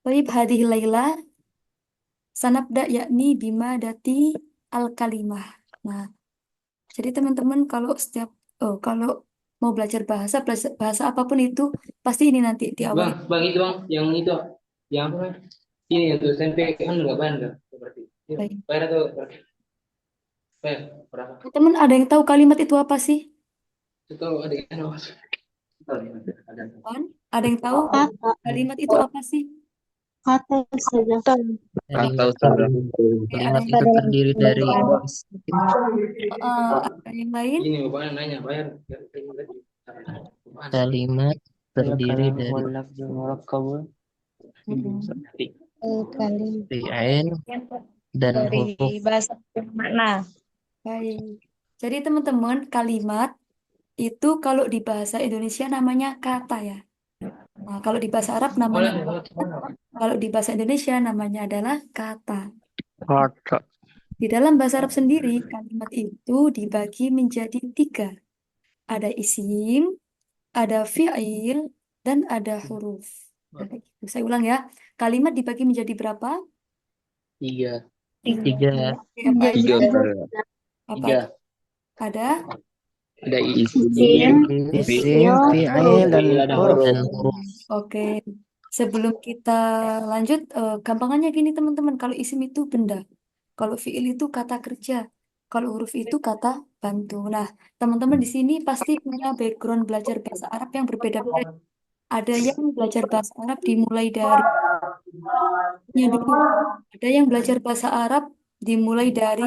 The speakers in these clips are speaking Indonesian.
Baik, hadhihi Laila sanabda yakni bima dati al kalimah. Nah, jadi teman-teman kalau mau belajar bahasa apapun itu pasti ini nanti diawali. Bang, bang itu bang, yang apa? Ini yang tuh tempe kan nggak bayar nggak? Berarti. Yuk, Baik. bayar atau berapa? Bayar berapa? Teman ada yang tahu kalimat itu apa sih? Itu ada yang awas. Ada. Kan? Ada yang tahu Kata, kalimat itu apa sih? kata saja. Kata Ustazah. Oke, ada Kalimat yang, itu terdiri dari isim. ada yang lain? Ini bapaknya nanya bayar. Apaan? Kalimat terdiri Kalam dari wal lafzu murakkabun Mm-mm. Kalimat fi'il dan dari huruf. bahasa mana? Baik. Jadi teman-teman kalimat itu kalau di bahasa Indonesia namanya kata ya. Nah, kalau di bahasa Arab namanya Boleh, boleh. kalau di bahasa Indonesia namanya adalah kata. kata Di dalam bahasa Arab sendiri, kalimat itu dibagi menjadi tiga. Ada isim, ada fi'il, dan ada huruf. Nah, kayak gitu. Saya ulang ya. Kalimat dibagi menjadi berapa? Tiga. Tiga. Tiga. Oke, apa Menjadi aja? tiga tiga. Ustazah. Apa Tiga. aja? Ada Ada Isim, Isim, fiil, fi'il, huruf. dan Ada huruf. huruf. Dan huruf. Oke, sebelum kita lanjut, gampangannya gini teman-teman. Kalau isim itu benda, kalau fiil itu kata kerja, kalau huruf itu kata bantu. Nah, teman-teman di sini pasti punya background belajar bahasa Arab yang berbeda-beda. Ada yang belajar bahasa Arab dimulai dari nya dulu. Ada yang belajar bahasa Arab dimulai dari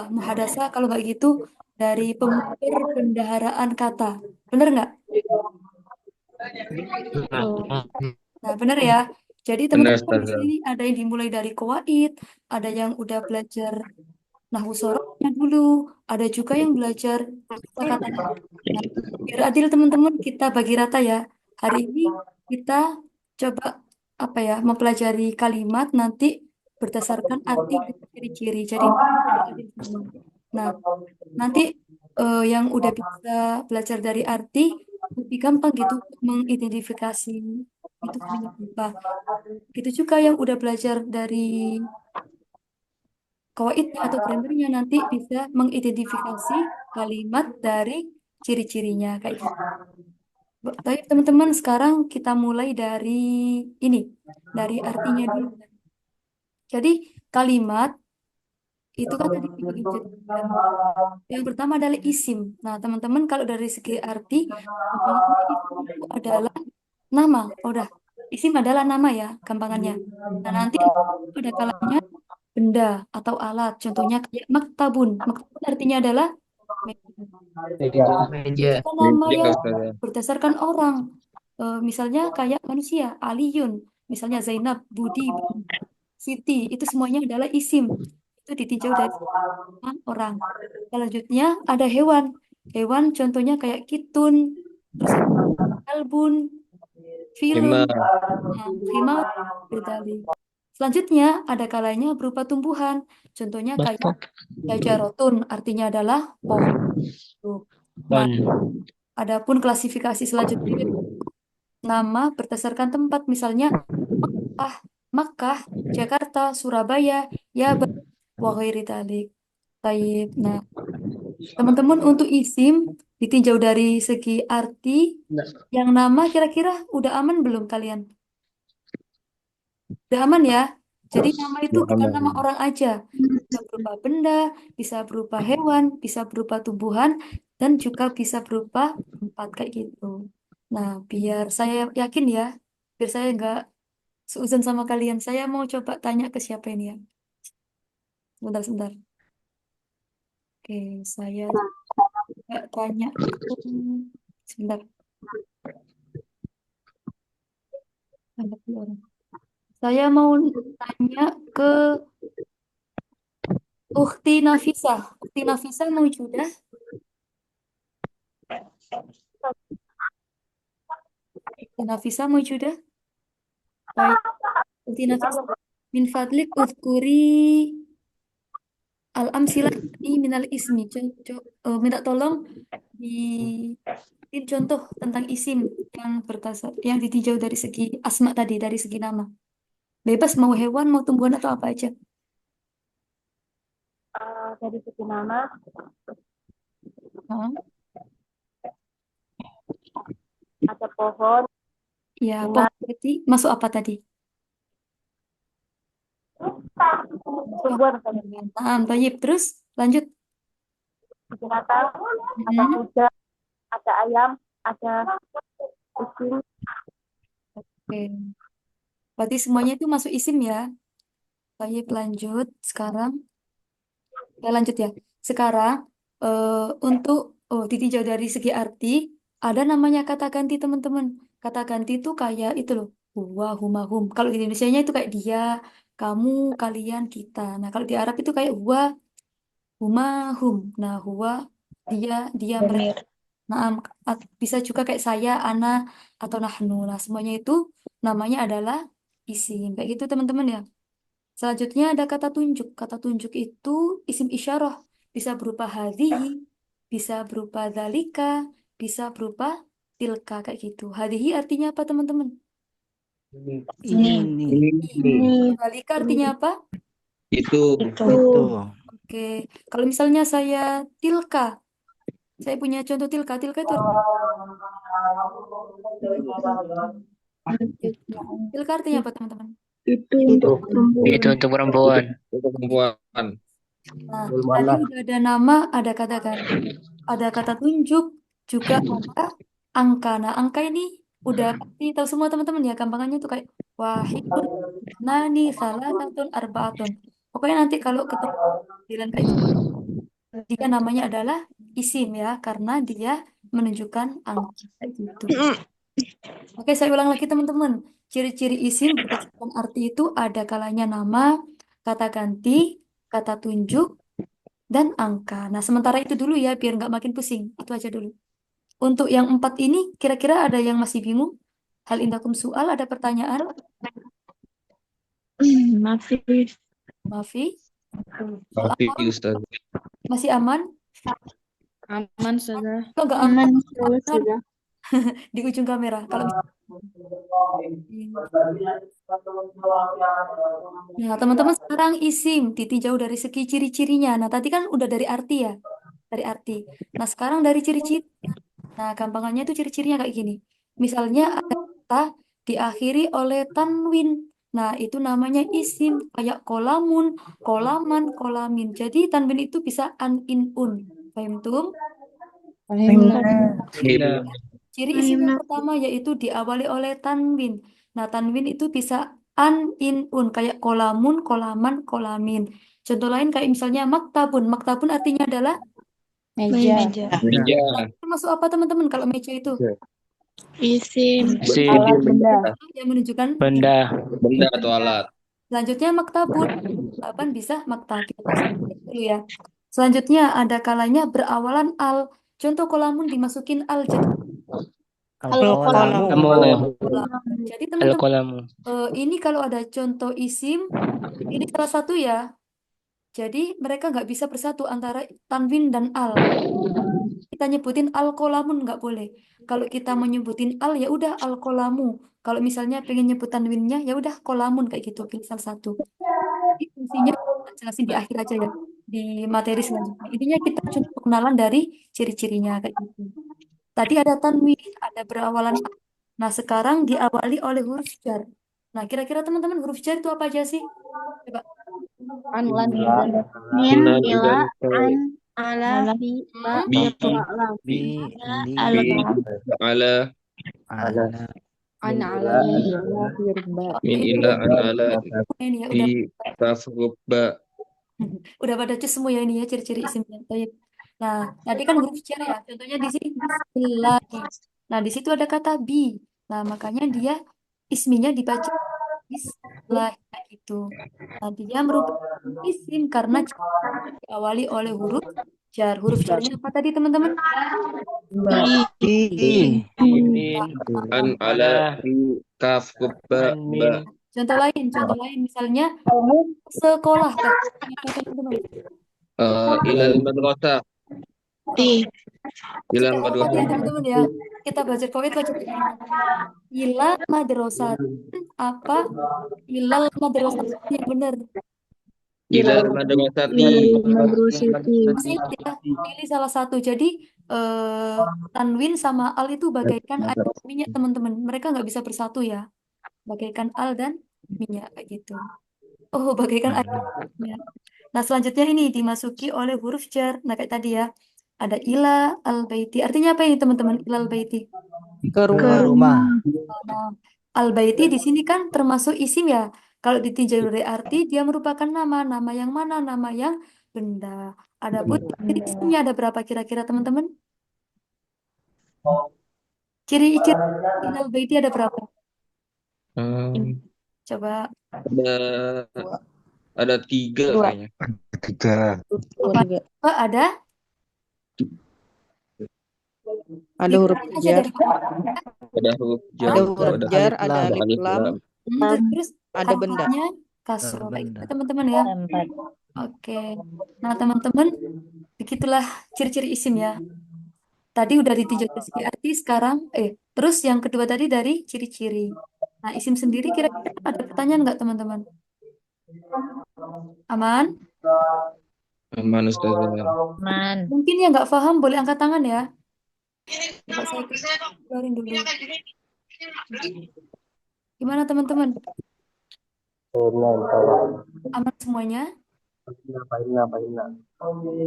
muhadasa, kalau nggak gitu dari pemutar bendaharaan kata. Bener nggak? Nah, Nah, benar ya. Jadi Benar teman-teman di Ustazah. sini ada yang dimulai dari qawaid, ada yang udah belajar nahwu sorofnya dulu, ada juga yang belajar kata-katanya. Nah, biar adil teman-teman kita bagi rata ya. Hari ini kita coba apa ya, mempelajari kalimat nanti berdasarkan arti dan ciri-ciri. Jadi biar adil semua. Nah, nanti yang udah bisa belajar dari arti lebih gampang gitu untuk mengidentifikasi itu kalimat apa. Gitu juga yang udah belajar dari kawaidnya atau grammarnya nanti bisa mengidentifikasi kalimat dari ciri-cirinya kayak gitu. Baik teman-teman, sekarang kita mulai dari ini, dari artinya dulu. Jadi kalimat itu kan tadi dibagi menjadi tiga. Yang pertama adalah isim. Nah, teman-teman kalau dari segi arti, gampangannya isim itu adalah nama. Oh, udah, isim adalah nama ya, gampangannya. Nah, nanti ada kalanya benda atau alat. Contohnya kayak maktabun. Maktabun artinya adalah meja. meja. Juga nama Ya yang Ustazah. berdasarkan orang. Misalnya kayak manusia, Aliyun. Misalnya Zainab, Budi, Siti. Itu semuanya adalah isim. Itu ditinjau dari orang. Selanjutnya ada hewan. Hewan contohnya kayak kitun, terus ada kalbun, filun, Lima. himar, berdali. Selanjutnya ada kalanya berupa tumbuhan. Contohnya kayak syajarotun, artinya adalah pohon. Tuh. Nah, On. adapun klasifikasi selanjutnya nama berdasarkan tempat, misalnya Makkah, Makkah, Jakarta, Surabaya, Yaban, wa ghairi dzalik. Baik. Nah, teman-teman untuk isim ditinjau dari segi arti, yang nama kira-kira udah aman belum kalian? Udah aman ya? Jadi nama itu Ya bukan nama aman. orang aja. Bisa berupa benda, bisa berupa hewan, bisa berupa tumbuhan, dan juga bisa berupa tempat kayak gitu. Nah, biar saya yakin ya, biar saya nggak seuzon sama kalian, saya mau coba tanya ke siapa ini ya. Sebentar, sebentar. Oke, saya coba tanya ke... Sebentar. Ada dua orang. Saya mau tanya ke Ukti Nafisa. Ukti Nafisa mau sudah? Ukti Nafisa mau sudah? Baik. Ukti Nafisa. Min fadlik udkuri al-amsilah ini minal ismi. Minta tolong di sebutin contoh tentang isim yang yang ditinjau dari segi asma tadi, dari segi nama. Bebas mau hewan, mau tumbuhan atau apa aja. Dari segi nama Hah? ada pohon, Ya, bunga, pohon berarti masuk apa tadi? Masuk tumbuhan, tumbuhan. Tayyib. Terus lanjut. binatang, ada Hmm. kuda, ada ayam, ada kucing, Oke. Berarti semuanya itu masuk isim ya. Tayyib, lanjut. Sekarang, ya lanjut ya. Sekarang, untuk ditinjau dari segi arti, ada namanya kata ganti teman-teman. Kata ganti itu kayak itu loh. Huwa, huma, hum. Kalau di Indonesianya itu kayak dia, kamu, kalian, kita. Nah, kalau di Arab itu kayak huwa, huma, hum. Nah, huwa, dia, mereka. benar. Nah, bisa juga kayak saya, ana, atau nahnu. Nah, semuanya itu namanya adalah isim. Kayak gitu teman-teman ya. Selanjutnya ada kata tunjuk. Kata tunjuk itu isim isyarah. Bisa berupa hadhihi, bisa berupa dzalika, bisa berupa tilka kayak gitu. Hadhihi artinya apa teman-teman? Ini, Ini. ini, Dzalika artinya apa? Itu. itu, Itu. Oke. Kalau misalnya saya tilka, saya punya contoh tilka. Tilka itu tilka artinya apa teman-teman? itu untuk tumbuhan. Itu untuk perempuan. Itu perempuan. Nah, tadi udah ada nama, ada kata ganti, ada kata tunjuk, juga ada angka. Nah, angka ini udah pasti tahu semua teman-teman ya. Gampangannya tuh kayak wahidun, nani, salasatun, arbaatun. Pokoknya nanti kalau ketemu bilang kayak gitu, dia namanya adalah isim ya, karena dia menunjukkan angka kayak gitu. Oke, saya ulang lagi teman-teman. Ciri-ciri isim berdasarkan arti itu ada kalanya nama, kata ganti, kata tunjuk, dan angka. Nah, sementara itu dulu ya, biar nggak makin pusing. Itu aja dulu. Untuk yang 4 ini, kira-kira ada yang masih bingung? Hal indakum soal, ada pertanyaan? Masih Maafi, soal Tapi apa? Ustaz. Masih aman? aman sudah. Kalau nggak Aman aman, sudah. di ujung kamera. Kalau Nah, teman-teman sekarang isim ditinjau dari segi ciri-cirinya. Nah, tadi kan udah dari arti ya, dari arti. Nah, sekarang dari ciri-ciri. Nah, gampangannya itu ciri-cirinya kayak gini. Misalnya ada kata diakhiri oleh tanwin. Nah, itu namanya isim kayak kolamun, kolaman, kolamin. Jadi tanwin itu bisa an, in, un. Paham tuh? Iya. Ciri isim yang pertama yaitu diawali oleh tanwin. Nah, tanwin itu bisa an, in, un. Kayak kolamun, kolaman, kolamin. Contoh lain kayak misalnya maktabun. Maktabun artinya adalah Meja. Meja. termasuk apa teman-teman kalau meja itu? Isim. Isim. Alat benda. Yang menunjukkan Benda. Benda atau alat. selanjutnya maktabun. Kapan bisa maktab? Kita bahas dulu ya. Selanjutnya ada kalanya berawalan al. Contoh kolamun dimasukin al jadi Al-qalamu. kolam. Jadi teman-teman Al-qalamu. ini kalau ada contoh isim ini salah satu ya. Jadi mereka nggak bisa bersatu antara tanwin dan al. Kita nyebutin al kolamun nggak boleh. Kalau kita menyebutin al ya udah al kolamu. Kalau misalnya pengen nyebut tanwinnya ya udah kolamun kayak gitu. Pilih salah satu. Jadi fungsinya kita jelasin di akhir aja ya di materi selanjutnya. Intinya kita cuma pengenalan dari ciri-cirinya kayak gitu. Tadi ada tanwin, ada berawalan A. Nah, sekarang diawali oleh huruf jar. Nah, kira-kira teman-teman huruf jar itu apa aja sih? Coba. An lan min Inan ila dan an ala fi ba bi wa lam Bi. ala bi ala Ala. an ala min inda an ala Ini ya bi udah tafrubba. udah pada cus semua ya ini ya ciri-ciri isimnya. Baik. Nah, tadi kan huruf jar ya. Contohnya di sini bismillah. Nah, di situ ada kata bi. Nah, makanya dia isminya dibaca bismillah kayak gitu. Nah, dia merupakan isim karena diawali oleh huruf jar. Huruf jarnya apa tadi teman-teman? I. Min an ala bi tafrubba ba. Contoh lain misalnya sekolah. Apa teman-teman? Ilal madrasah. Ila Jika madrasah. ya teman-teman ya, kita belajar kawit wajib ingat. Ila madrasah apa? Ilal madrasah yang benar. Ila madrasati. Masih ingat ya, pilih salah satu. Jadi tanwin sama al itu bagaikan air dan minyak teman-teman. Mereka nggak bisa bersatu ya. Bagaikan al dan minyak kayak gitu. Oh, bagaikan air dan minyak. Nah, selanjutnya ini dimasuki oleh huruf jar. Nah, kayak tadi ya. Ada ila al baiti. Artinya apa ini teman-teman? Ila al baiti. Ke Ke rumah. Nah, al baiti di sini kan termasuk isim ya. Kalau ditinjau dari arti, dia merupakan nama. Nama yang mana? Nama yang benda. Adapun ciri isimnya ada berapa kira-kira teman-teman? Ciri-ciri ilal baiti ada berapa? Hmm, Coba ada ada 3 Dua. kayaknya. 3. apa? Apa ada? Ada huruf Dikirain aja jar, dari bawah. Ada huruf jar, ada huruf ada jar, alif ada lam. alif alif lam, lam. Terus ada benda. harokannya kasroh. Kayak Benda. gitu, teman-teman ya. Oke. Nah, teman-teman, begitulah ciri-ciri isim ya. Tadi udah ditinjau dari segi arti, sekarang terus yang kedua tadi dari ciri-ciri. Nah, isim sendiri kira-kira ada pertanyaan nggak teman-teman? Aman? Aman Ustazah. Mungkin yang nggak paham boleh angkat tangan ya. Coba saya keluarin dulu. Gimana teman-teman? Aman semuanya?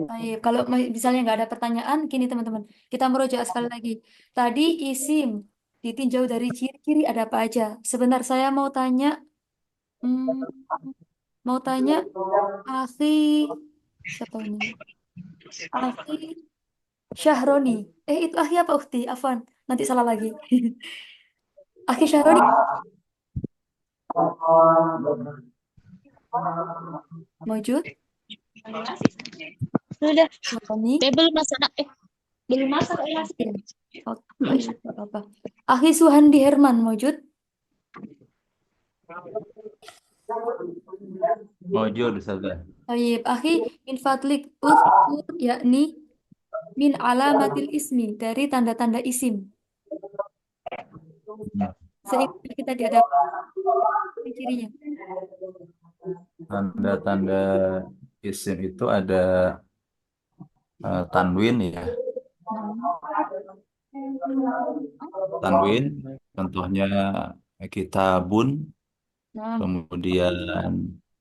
Baik, kalau misalnya nggak ada pertanyaan, gini teman-teman, kita merujuk sekali lagi. Tadi isim ditinjau dari ciri-ciri ada apa aja. Sebentar saya hmm, mau tanya, Akhi, siapa ini? Akhi Syahroni. Itu Akhi apa Ukti? Afwan, nanti salah lagi. Akhi Syahroni, Mojud? Sudah. Syahroni? Belum masak. Belum masak. Oh, baik, nggak apa-apa. Akhi Suhandi Herman, Mojud? Mojud Ustazah. Baik, Akhi min fadlik uzkur yakni min alamatil ismi dari tanda-tanda isim. Seingat kita di ada cirinya. Tanda-tanda isim itu ada tanwin ya. Tanwin contohnya kitabun, Nah, kemudian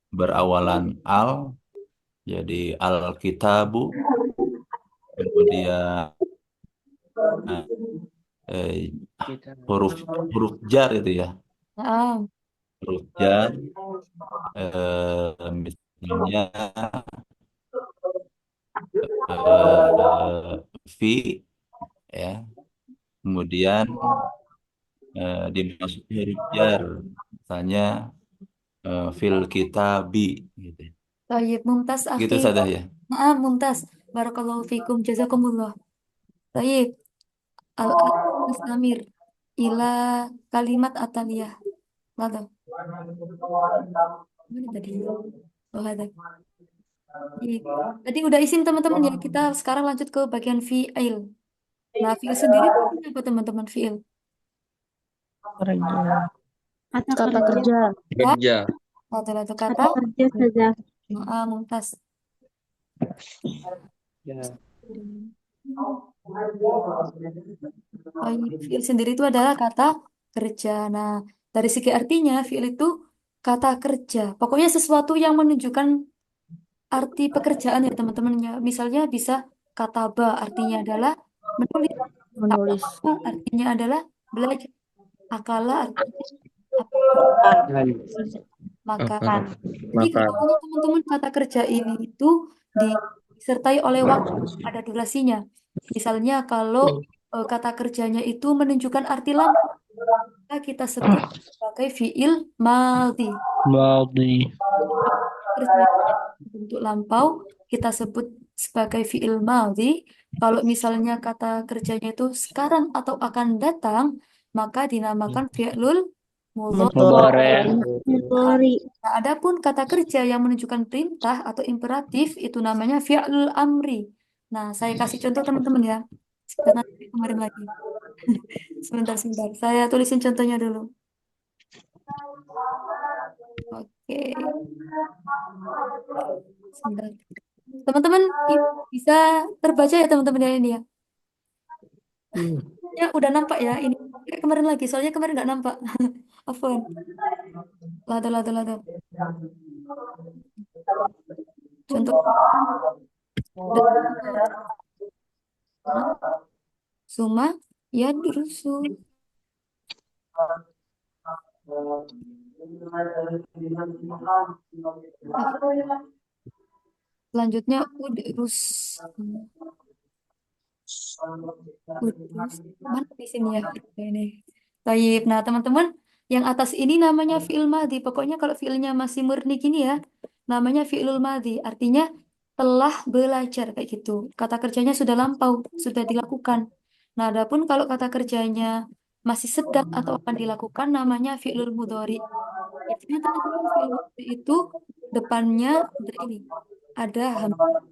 berawalan al jadi al-kitabu, kemudian eh, huruf huruf jar itu ya. nah, Huruf jar misalnya fi ya. Kemudian dimasuki huruf jar misalnya fil kitabi gitu. baik, Mumtaz Gitu Akhi. saja ya. Nah, Mumtaz. Barakallahu fikum, jazakumullah. Baik, al-Amir ila kalimat ataliyah. Lalu, mana tadi? Oh, ada. Baik. Tadi udah isim teman-teman ya. Kita sekarang lanjut ke bagian fi'il. Nah, fi'il sendiri itu artinya apa teman-teman fi'il? Kata kerja. Kerja. Satu kata. Kerja saja. Mumtaz. Fi'il sendiri itu adalah kata kerja. Nah, dari segi artinya, fi'il itu kata kerja. Pokoknya sesuatu yang menunjukkan arti pekerjaan ya teman-teman. Ya, misalnya bisa kata ba, artinya adalah menulis. Menulis. Ta'allama artinya adalah belajar. Akala artinya apa? Makan. Jadi Makan. kalau teman-teman kata kerja ini itu disertai oleh waktu, ada durasinya. Misalnya kalau kata kerjanya itu menunjukkan arti lampau, maka kita sebut sebagai fiil madhi. Kerja bentuk lampau kita sebut sebagai fiil madhi. Kalau misalnya kata kerjanya itu sekarang atau akan datang, maka dinamakan fi'lul mudhari. Nah, adapun kata kerja yang menunjukkan perintah atau imperatif itu namanya fi'lul amri. Nah, saya kasih contoh teman-teman ya. Karena kemarin lagi. Sebentar. Saya tulisin contohnya dulu. Oke. Sebentar. Teman-teman bisa terbaca ya teman-teman ya ini ya. Ya udah nampak ya ini. Kayak kemarin lagi. Soalnya kemarin nggak nampak. Afwan. Lado. Contoh. Suma ya durusu. Selanjutnya udrus. Mana di sini ya? Ini. Baik. Nah, teman-teman, yang atas ini namanya fi'il madhi. Pokoknya kalau fi'ilnya masih murni gini ya, namanya fi'ilul madhi. Artinya telah belajar kayak gitu. Kata kerjanya sudah lampau, sudah dilakukan. Nah, adapun kalau kata kerjanya masih sedang atau akan dilakukan, namanya fi'ilul mudhari. Biasanya teman-teman fi'il mudhari itu depannya ada ini, ada hamzah.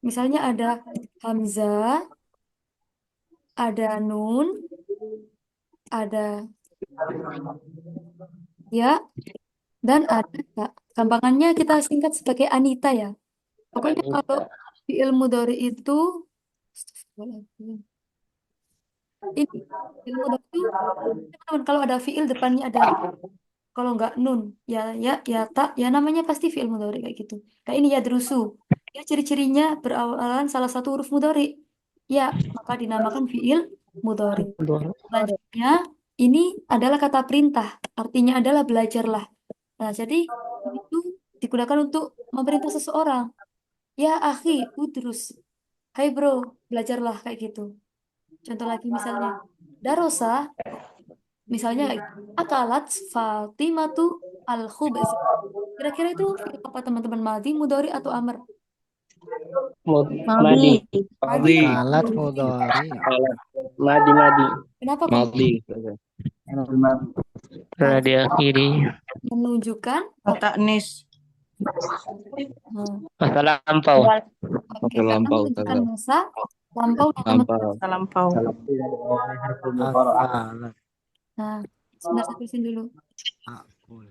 Misalnya ada hamzah, ada nun, ada ya, dan ada tak. Gampangannya kita singkat sebagai Anita ya. Pokoknya kalau fi'il mudhari itu ini fi'il mudhari itu teman-teman, kalau ada fi'il depannya ada kalau nggak nun ya tak ya namanya pasti fi'il mudhari kayak gitu. Kayak ini ya drusu. Ya ciri-cirinya berawalan salah satu huruf mudhari. Ya, maka dinamakan fi'il mudhari. Selanjutnya, ini adalah kata perintah. Artinya adalah belajarlah. Nah, jadi itu digunakan untuk memerintah seseorang. Ya, akhi, udrus. Hai bro, belajarlah kayak gitu. Contoh lagi misalnya, darosa, misalnya kayak gitu. Akalat Fatimatu al-khubz. Kira-kira itu fi'il apa teman-teman? Madhi, mudhari, atau amr? Madi. Madhi. Maldi. Kalat Madhi. mudhari. Madi. Kenapa kok Maldi. Telah diakhiri. menunjukkan? Kata nis. Hmm. Masa lampau. Oke, Masa karena lampau, menunjukkan Ustazah. masa lampau ya teman-teman. Lampau. Terlampau. Akalat. Nah, sebentar saya tulisin dulu. Akul.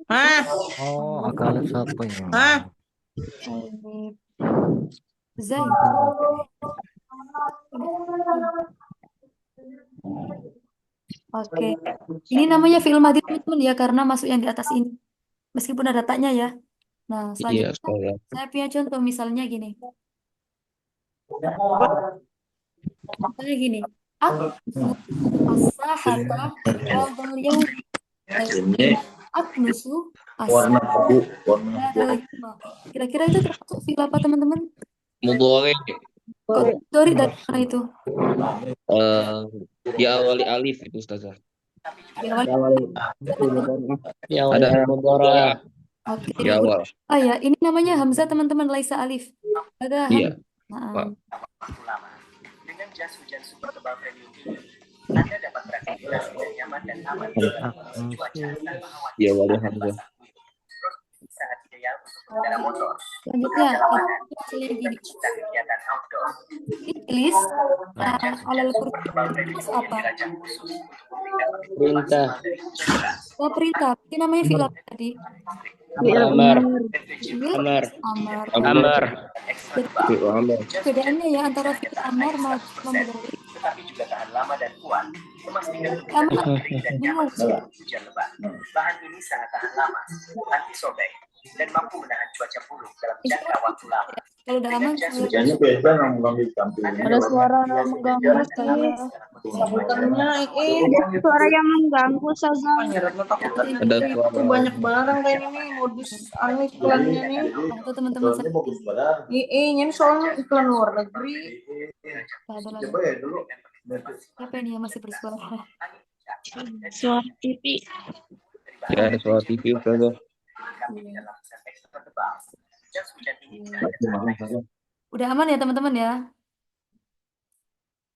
Hah? Oh, akalat siapa ya? Hah? Zaid. Oke, ini namanya fi'il madhi teman-teman ya karena masuk yang di atas ini. Meskipun ada taknya ya. Nah, Iya, selanjutnya Ustazah. saya punya contoh misalnya gini. Misalnya gini. Aku as-sahata hadzal yaum. Aknusu as-sahata. Kira-kira itu termasuk fi'il apa teman-teman? Mudhari. Kok dari mana itu? Diawali alif itu, Ustazah. Ya, Ada mudhari oke. di awal. Ah ya, ini namanya Hamzah teman-teman, Laisa Alif. Ada Iya, Nah, Pak. Dengan jas hujan super tebal premium ini, Anda dapat beraktivitas dengan nyaman dan aman di cuaca tanpa khawatir Diawali akan hamzah. basah kuyup. Sangat ideal untuk pengendara motor, selanjutnya perjalanan, misalnya dan gini. pecinta kegiatan outdoor. Tulis Jas alal hujan super tebal Qur'an premium itu yang apa? dirancang khusus untuk memberikan perlindungan Perintah. maksimal dari hujan deras. Oh, perintah. Ini namanya fi'il apa tadi? Amar. Fi'il Amar. amar. Amar. Ekstra tebal. Fi'il amar. Jas hujan Bedaannya ya antara tidak fi'il tahan amar air sama 100%, mudhari. tetapi juga tahan lama dan kuat, memastikan Amar pengendara kering dan nyaman bingung. meskipun hujan lebat. Bahan ini sangat tahan lama, anti sobek, dan mampu menahan cuaca buruk dalam jangka waktu lama. Kalau udah aman, Jas saya hujan Ada suara mengganggu saya. Bukannya Suara yang mengganggu saja. Ada suara. Itu banyak barang kayak ini modus anu iklannya nih. Itu teman-teman saya Ini soalnya iklan luar negeri. ada lagi. Siapa ini yang masih bersuara? Suara TV. Ya, ada suara TV, Ustazah. Jas hujan ini Udah aman ya teman-teman ya.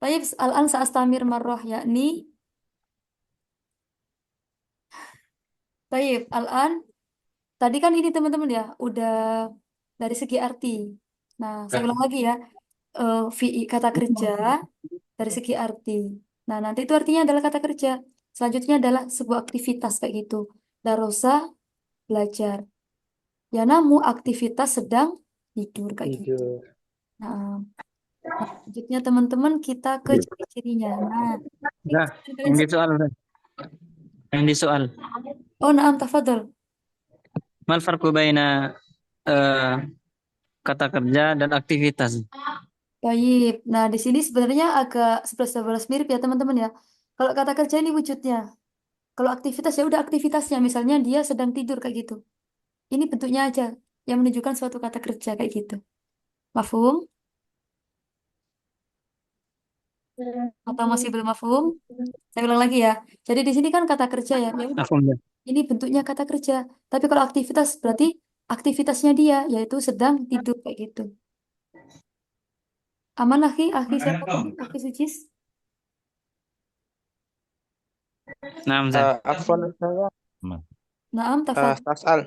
Baik, al-an sa'astamir marrah yakni Baik, al-an tadi kan ini teman-teman ya, udah dari segi arti. Nah, saya ulang lagi ya. VI kata kerja dari segi arti. Nah, nanti itu artinya adalah kata kerja. Selanjutnya adalah sebuah aktivitas kayak gitu. Darosa belajar. Ya namu aktivitas sedang tidur kayak gitu. Tidur. Nah, selanjutnya teman-teman kita ke ciri-cirinya. Nah, ini Nah, kalian yang di soal, Ustaz. Yang di soal. oh, naam tafadhol. Mal farqu baina eh, kata kerja dan aktivitas. Baik. Nah, di sini sebenarnya agak 11-12 mirip ya teman-teman ya. Kalau kata kerja ini wujudnya. Kalau aktivitas ya udah aktivitasnya. Misalnya dia sedang tidur kayak gitu. Ini bentuknya aja yang menunjukkan suatu kata kerja kayak gitu. Mafhum? Atau masih belum mafhum? Saya ulang lagi ya. Jadi di sini kan kata kerja ya. Ya udah, Afhum ya. ini bentuknya kata kerja. Tapi kalau aktivitas berarti aktivitasnya dia yaitu sedang tidur kayak gitu. Aman akhi siapa tadi? Akhi Sucis? Nah, Ustaz. Afwan saya Naam, tafadhol. Tasal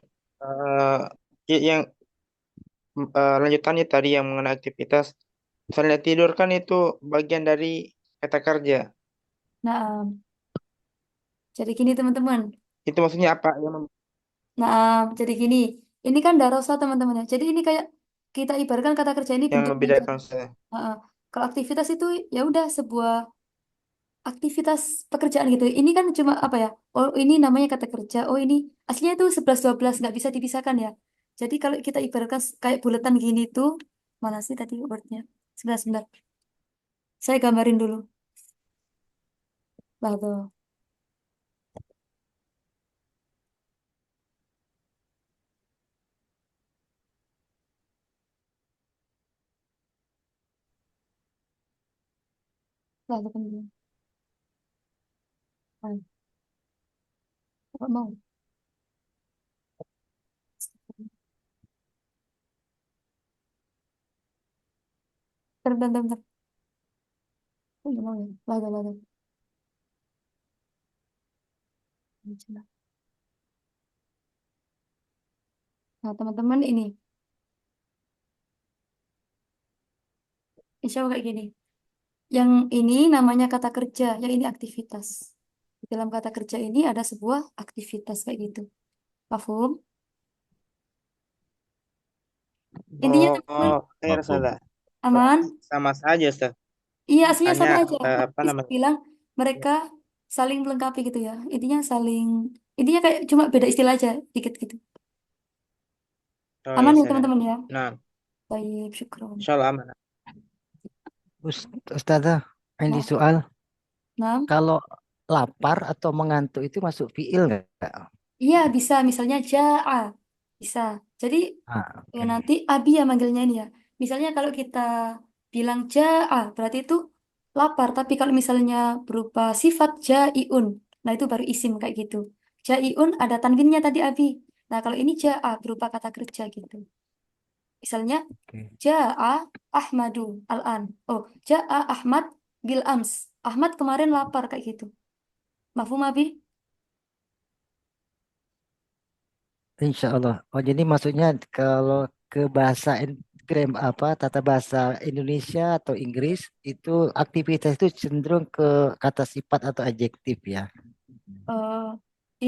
yang lanjutannya tadi yang mengenai aktivitas. Misalnya tidur kan itu bagian dari kata kerja. Naam. Jadi gini teman-teman. Itu maksudnya apa? Naam, jadi gini. Ini kan darosa teman-teman ya. Jadi ini kayak kita ibaratkan kata kerja ini Yang bentuknya aja. membedakan saya. Heeh. Kalau aktivitas itu ya udah sebuah aktivitas pekerjaan gitu. Ini kan cuma apa ya? Oh, ini namanya kata kerja. Oh, ini aslinya itu 11-12 nggak bisa dipisahkan ya. Jadi kalau kita ibaratkan kayak buletan gini tuh, mana sih tadi wordnya? Sebentar, sebentar. Saya gambarin dulu. Lah tuh. Lah tuh kan. Ah, nggak mau. Bentar, bentar, bentar. Oh, nggak mau ya. Lah tuh. Nah, teman-teman ini. Insya Allah kayak gini. Yang ini namanya kata kerja, yang ini aktivitas. Di dalam kata kerja ini ada sebuah aktivitas kayak gitu. Paham? Intinya teman-teman, Air Mafhum. salah. aman? Sama saja, Ustaz. Iya, aslinya Hanya sama aja. apa Bisa namanya? bilang mereka saling melengkapi gitu ya. Intinya kayak cuma beda istilah aja, dikit gitu. Oh Aman ya, ya salah. teman-teman ya? Nah, Baik, syukron. insyaallah aman. Ustazah, yang di Nah, soal, nah, kalau lapar atau mengantuk itu masuk fiil nggak? iya bisa. Misalnya ja'a, bisa. Jadi Oke. nanti abi ya manggilnya ini ya. Misalnya kalau kita bilang ja'a, berarti itu lapar. Tapi kalau misalnya berupa sifat ja'iun, nah itu baru isim kayak gitu. Ja'iun ada tanwinnya tadi abi. Nah kalau ini ja'a berupa kata kerja gitu. Misalnya Oke. ja'a Ahmadu al-an. Oh, ja'a Ahmad bil ams. Ahmad kemarin lapar kayak gitu. Mafhum abi? Insya Allah. Oh, jadi maksudnya kalau ke bahasa tata bahasa Indonesia atau Inggris itu aktivitas itu cenderung ke kata sifat atau adjektif ya. Eh,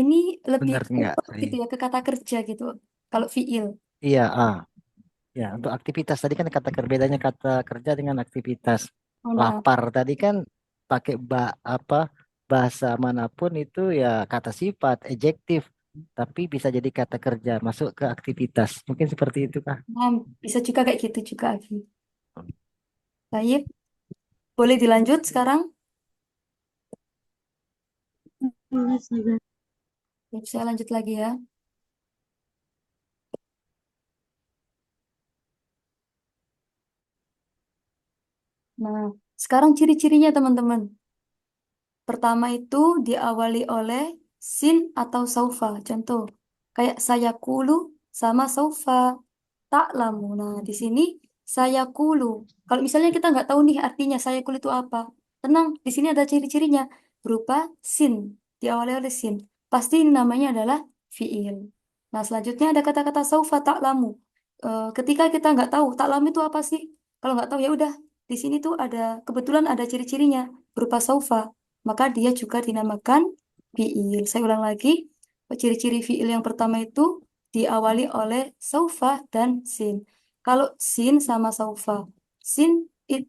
ini lebih Benar ke nggak? gitu ya ke kata kerja gitu. Kalau fiil. Iya, ya untuk aktivitas tadi kan bedanya kata kerja dengan aktivitas. Oh, nah. Lapar tadi kan pakai bahasa manapun itu ya kata sifat, adjektif, tapi bisa jadi kata kerja masuk ke aktivitas. Mungkin seperti itu Kak. Nah, bisa juga kayak gitu juga, Abi. Baik, boleh dilanjut sekarang? Baik, saya lanjut lagi ya. Nah, sekarang ciri-cirinya teman-teman. Pertama itu diawali oleh sin atau saufa. Contoh, kayak saya kulu sama saufa. Tak lamu. Nah, di sini saya kulu. Kalau misalnya kita nggak tahu nih artinya saya kulu itu apa. Tenang, di sini ada ciri-cirinya. Berupa sin. Diawali oleh sin. Pasti ini namanya adalah fiil. Nah, selanjutnya ada kata-kata saufa ta'lamu. Ketika kita nggak tahu ta'lamu itu apa sih? Kalau nggak tahu ya udah. Di sini tuh ada kebetulan ada ciri-cirinya berupa saufa. Maka dia juga dinamakan fiil. Saya ulang lagi. Ciri-ciri fiil yang pertama itu diawali oleh saufa dan sin. Kalau sin sama saufa.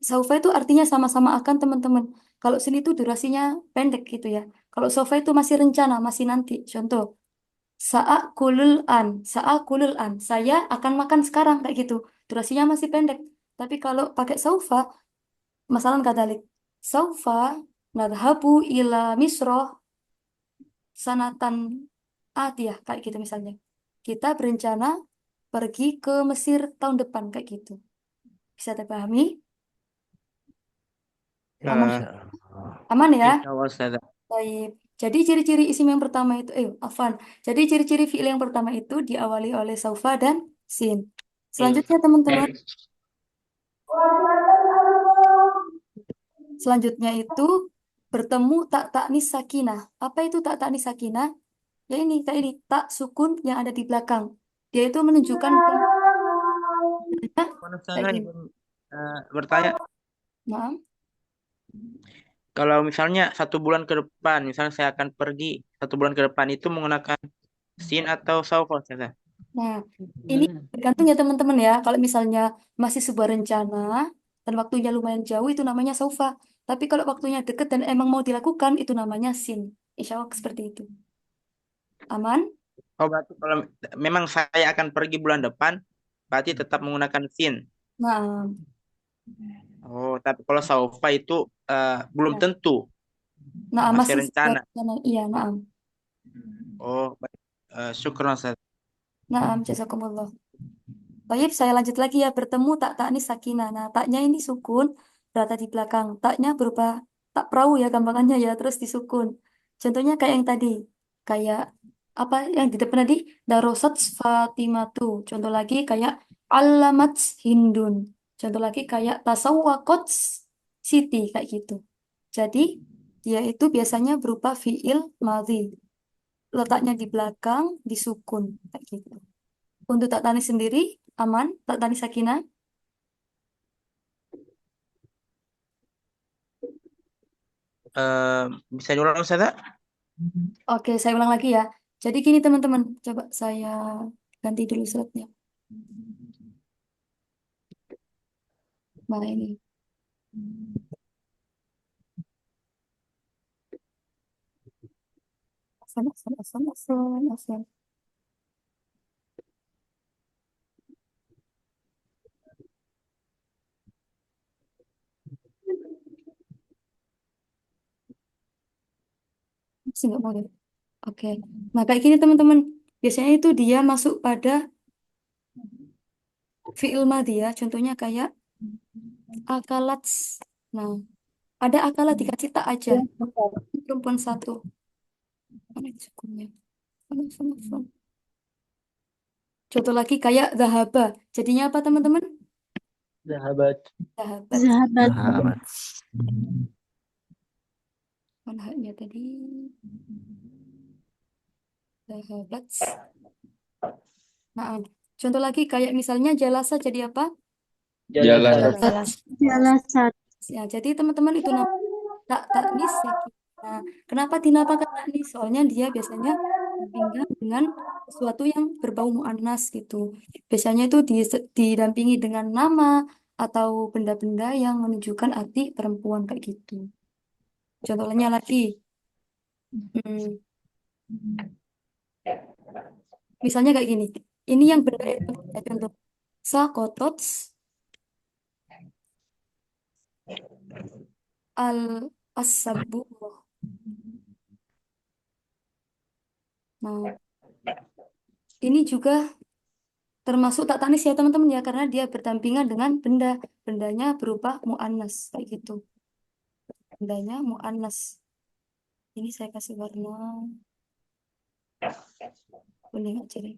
Saufa itu artinya sama-sama akan teman-teman. Kalau sin itu durasinya pendek gitu ya. Kalau saufa itu masih rencana, masih nanti. Contoh. Sa'akulul an. Saya akan makan sekarang kayak gitu. Durasinya masih pendek. Tapi kalau pakai saufa, masalah kadalik. Saufa nadhabu ila misroh sanatan atiyah kayak gitu misalnya. Kita berencana pergi ke Mesir tahun depan kayak gitu. Bisa terpahami? Aman, Eh, Insya Allah. aman ya? insya Allah Ustazah. Baik. Jadi ciri-ciri isim yang pertama itu, afwan. Jadi ciri-ciri fiil yang pertama itu diawali oleh saufa dan sin. Selanjutnya teman-teman, selanjutnya itu bertemu tak taknis sakinah. Apa itu tak taknis sakinah? Ya ini, tak sukun yang ada di belakang. Dia itu menunjukkan Mana kayak Ustazah gini. izin, bertanya, Nah, kalau misalnya 1 bulan ke depan, misalnya saya akan pergi 1 bulan ke depan itu menggunakan sin atau saufa Ustazah? nah, ini tergantung ya teman-teman ya. Kalau misalnya masih sebuah rencana dan waktunya lumayan jauh itu namanya saufa. Tapi kalau waktunya deket dan emang mau dilakukan itu namanya sin. Insya Allah seperti itu. Aman? Oh, berarti kalau memang saya akan pergi bulan depan, berarti tetap menggunakan sin. Nah, Oh, tapi kalau saufa itu belum ya. tentu, Nah, masih masih sebuah rencana. rencana. Iya, nah. Oh, baik. Syukron Ustaz. Nah, jazakumullah. Baik, saya lanjut lagi ya. Bertemu tak taknis sakinah. Nah, taknya ini sukun, berada di belakang. Taknya berupa tak perahu ya, gampangannya ya, terus disukun. Contohnya kayak yang tadi. Kayak apa yang di depan tadi? Darosat Fatimatu. Contoh lagi kayak Alamat Hindun. Contoh lagi kayak Tasawwaqat Siti, kayak gitu. Jadi, dia itu biasanya berupa fiil madhi. Letaknya di belakang, disukun, kayak gitu. Untuk tak tani sendiri, aman? Tak tani sakinah? Bisa diulang Ustaz? Oke, saya ulang lagi ya. Jadi gini teman-teman, coba saya ganti dulu slide-nya. Mana ini? Asal. Masih nggak mau ya? Oke. Nah, kayak gini teman-teman. Biasanya itu dia masuk pada fi'il madhi ya. Contohnya kayak akalat. Nah, ada akalat dikasih tak aja. Perempuan satu. Mana itu sukunnya? Mana. Contoh lagi kayak zahaba. Jadinya apa teman-teman? Sahabat. Zahabat. Sahabat. Sahabat. Mana haknya tadi? Zahabat. Nah, contoh lagi kayak misalnya jalasa jadi apa? Jalan. Jalasat. Ya, jadi teman-teman itu tak taknis sakit. Nah, kenapa dinamakan taknis? Soalnya dia biasanya berdampingan dengan sesuatu yang berbau muannas gitu. Biasanya itu didampingi dengan nama atau benda-benda yang menunjukkan arti perempuan kayak gitu. Contohnya lagi, hmm, misalnya kayak gini. Ini yang benda itu contoh. Sakotots al asabu. Nah, ini juga termasuk tak tanis ya teman-teman ya karena dia berdampingan dengan benda. Bendanya berupa muannas kayak gitu. Bendanya muannas. Ini saya kasih warna kuning aja deh.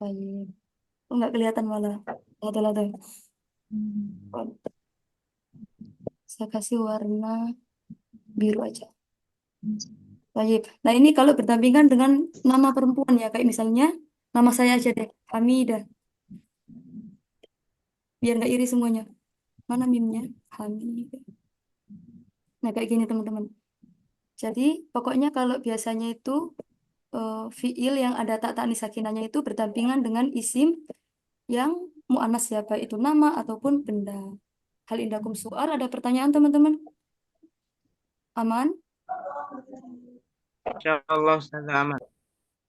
Baik. Oh, nggak kelihatan malah. Ada. Saya kasih warna biru aja. Baik. Nah, ini kalau berdampingan dengan nama perempuan ya, kayak misalnya nama saya aja deh, Hamidah. Biar nggak iri semuanya. Mana mimnya? Hamidah. Nah, kayak gini teman-teman. Jadi, pokoknya kalau biasanya itu fiil yang ada tak tanis sakinahnya itu berdampingan dengan isim yang mu'annas ya, baik itu nama ataupun benda. Hal indakum soal, ada pertanyaan teman-teman? Aman? Insyaallah Ustaz aman.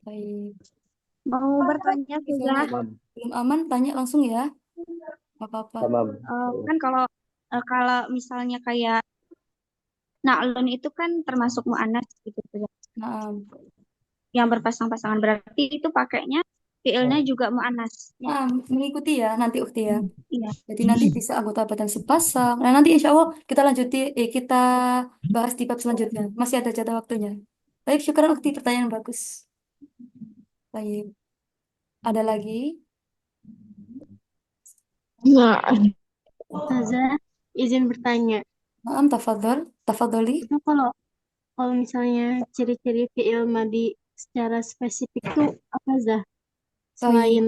Baik. Mau bertanya Misalnya Ustazah, belum aman, tanya langsung ya. Gak apa-apa. Tamam. kan kalau misalnya kayak na'lun itu kan termasuk mu'annas gitu Ustazah. Nah, Yang berpasang-pasangan berarti itu pakainya fiilnya juga mu'annas. nah, mengikuti ya nanti Ukti ya. Iya. Jadi nanti bisa anggota badan sepasang. Nah, nanti insya Allah kita bahas di bab selanjutnya. Masih ada jatah waktunya. Baik, syukuran Ukti, pertanyaan bagus. Baik. Ada lagi? Ustazah, izin bertanya. Maaf, tafadholi. Itu kalau misalnya ciri-ciri fiil madi secara spesifik itu apa Zah? Baik. Selain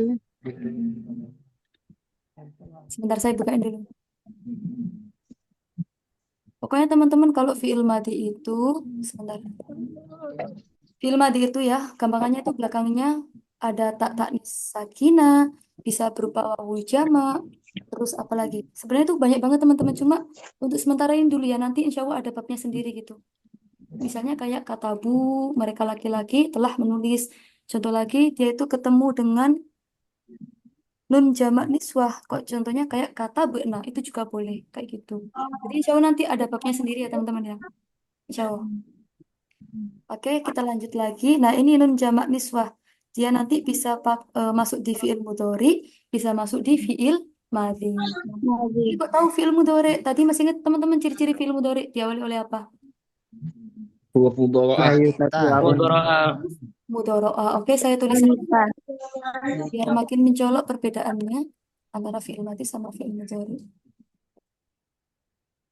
Sebentar saya bukain dulu. Pokoknya teman-teman kalau fi'il madi itu sebentar. Fi'il madi itu ya, gampangannya itu belakangnya ada tak tanis sakinah, bisa berupa wawu jamak, terus apa lagi? Sebenarnya itu banyak banget teman-teman, cuma untuk sementara ini dulu ya, nanti insya Allah ada babnya sendiri gitu. Misalnya kayak kata bu, mereka laki-laki telah menulis. Contoh lagi, dia itu ketemu dengan nun jamak niswah. Kok contohnya kayak kata be'na, itu juga boleh. Kayak gitu. Jadi insya Allah nanti ada babnya sendiri ya teman-teman ya. Insya Allah. Oke, kita lanjut lagi. Nah, ini nun jamak niswah. Dia nanti bisa masuk di fiil mudhari, bisa masuk di fiil madhi. Jadi kok tahu fiil mudhari? Tadi masih ingat teman-teman ciri-ciri fiil mudhari diawali oleh apa? Huruf mudharaah. Mudhara'a. Mudhara'a. Oke, saya tulis biar makin mencolok perbedaannya antara fiil madhi sama fiil mudhari.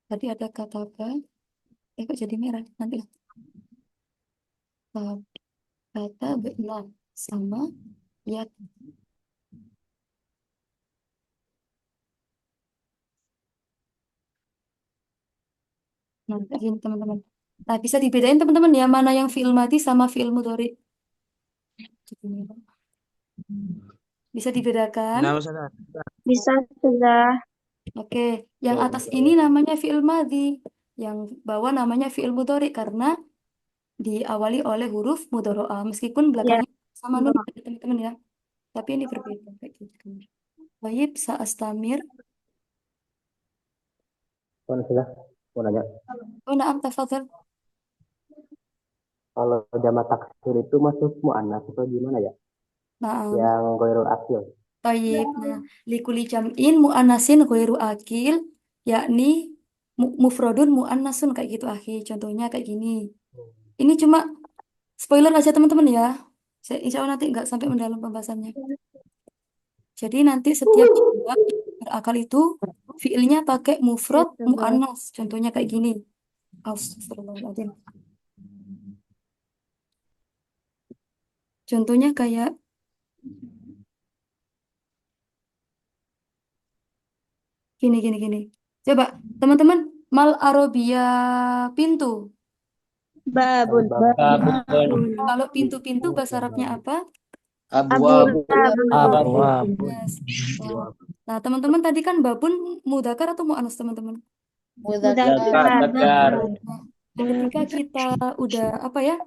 Tadi ada kata apa? Kok jadi merah? Nanti lah. Kata benar sama ya. Nah, kayak gini teman-teman. Nah, bisa dibedain teman-teman ya mana yang fiil madhi sama fiil mudhari. Bisa dibedakan? Nah, Ustazah. bisa Ustazah. Oke, yang atas ini namanya fiil madhi, yang bawah namanya fiil mudhari karena diawali oleh huruf mudhara'a meskipun Ya, belakangnya sama nun ya, teman-teman ya. Tapi ini berbeda kayak gitu. Baik, Sa'astamir. Mau nanya. Oh, na'am, tafadhal. Kalau jamak taksir itu masuk mu'annas atau gimana ya? Na'am. Yang ghairul akil. Baik, nah, likuli jam'in mu'annasin ghairu akil, yakni mufradun mu'annasun kayak gitu, akhi. Contohnya kayak gini. Ini cuma spoiler aja teman-teman ya. Insya Allah nanti nggak sampai mendalam pembahasannya. Jadi nanti setiap jamak berakal itu fiilnya pakai mufrad mu'annas. Contohnya kayak gini. Astagfirullahaladzim. Contohnya kayak gini. Coba teman-teman, mal arabia pintu. babun. Kalau pintu-pintu bahasa Arabnya apa? Abwabu. Abwab. Yes. Nah, teman-teman tadi kan babun mudakar atau mu'annas teman-teman? Mudzakkar. Nah, ketika kita udah apa ya?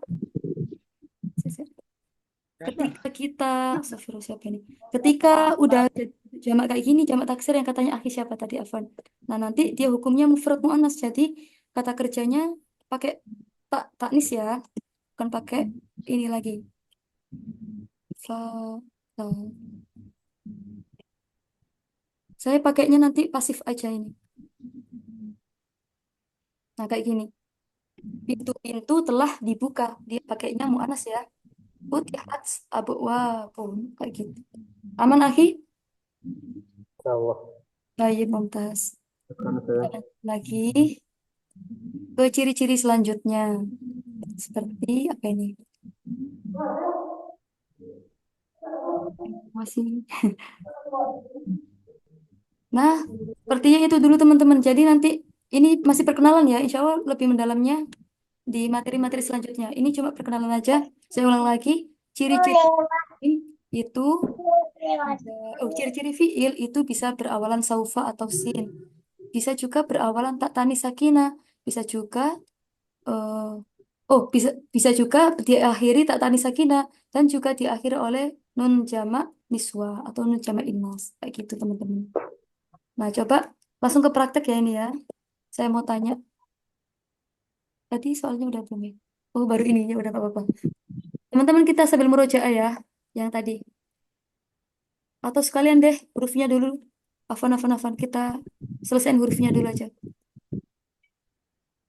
Ketika kita, astagfirullah, siapa ini? Ketika udah jamak kayak gini, jamak taksir yang katanya akhi siapa tadi, Afwan. Nah, nanti dia hukumnya mufrad mu'annas. Jadi kata kerjanya pakai taknis ya, bukan pakai ini lagi. Fa, fa. Saya pakainya nanti pasif aja ini. Nah, kayak gini. Pintu-pintu telah dibuka. Dia pakainya mu'annas ya. Futihat abwabun kayak gitu. Aman, akhi? Allah. Baik, Mumtaz. Kita lanjut lagi ke ciri-ciri selanjutnya. Seperti apa ini? Masih. Nah, sepertinya itu dulu teman-teman. Jadi nanti ini masih perkenalan ya. Insya Allah lebih mendalamnya di materi-materi selanjutnya. Ini cuma perkenalan aja. Saya ulang lagi. Ciri-ciri itu ciri-ciri fiil itu bisa berawalan saufa atau sin. Bisa juga berawalan tak tanis sakinah. Bisa juga eh, bisa bisa juga diakhiri tak tanis sakinah dan juga diakhiri oleh nun jamak niswa atau nun jamak innas. Kayak gitu teman-teman. Nah, coba langsung ke praktek ya ini ya. Saya mau tanya. Tadi soalnya udah belum ya? Oh, baru ini ya udah gak apa-apa. Teman-teman kita sambil murojaah ya yang tadi. Atau sekalian deh hurufnya dulu. Afan. Kita selesaiin hurufnya dulu aja.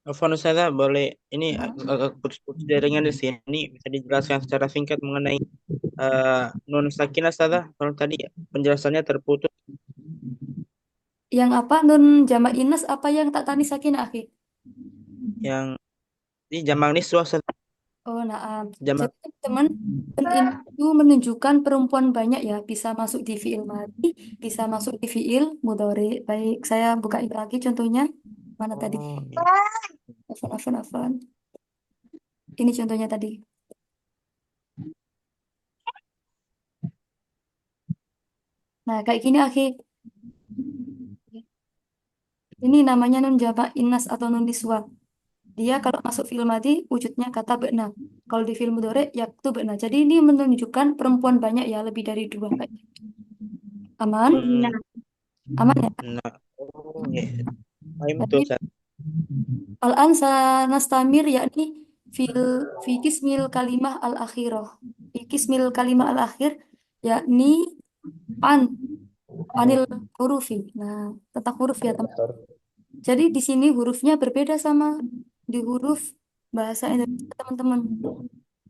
Afwan Ustazah, boleh ini agak putus-putus jaringan di sini, bisa dijelaskan secara singkat mengenai nun sakinah Ustazah? Kalau tadi penjelasannya terputus. Yang apa? Nun jamak inas apa yang tak tanis sakinah, akhi? Yang ini jamak niswa Ustazah. Oh, nah. Jamak. Jadi teman itu menunjukkan perempuan banyak ya. Bisa masuk di fiil madi, bisa masuk di fiil mudhari. Baik, saya bukain lagi contohnya. Mana tadi? Afan. Ini contohnya tadi. Nah, kayak gini, akhi. Ini namanya nun jamak inas atau nun niswa. Dia kalau masuk fiil madi wujudnya kata be'na. Kalau di fiil mudhari ya itu be'na. Jadi ini menunjukkan perempuan banyak ya, lebih dari 2 kayak gitu. Aman? Aman ya? Nah, oh ya. Baik, betul Jadi Ustazah. al-an sanastamir yakni fi kismil kalimah al-akhirah. Fi kismil kalimah al-akhir yakni an anil hurufi. Nah, tentang huruf ya teman. Jadi di sini hurufnya berbeda sama di huruf bahasa Indonesia teman-teman.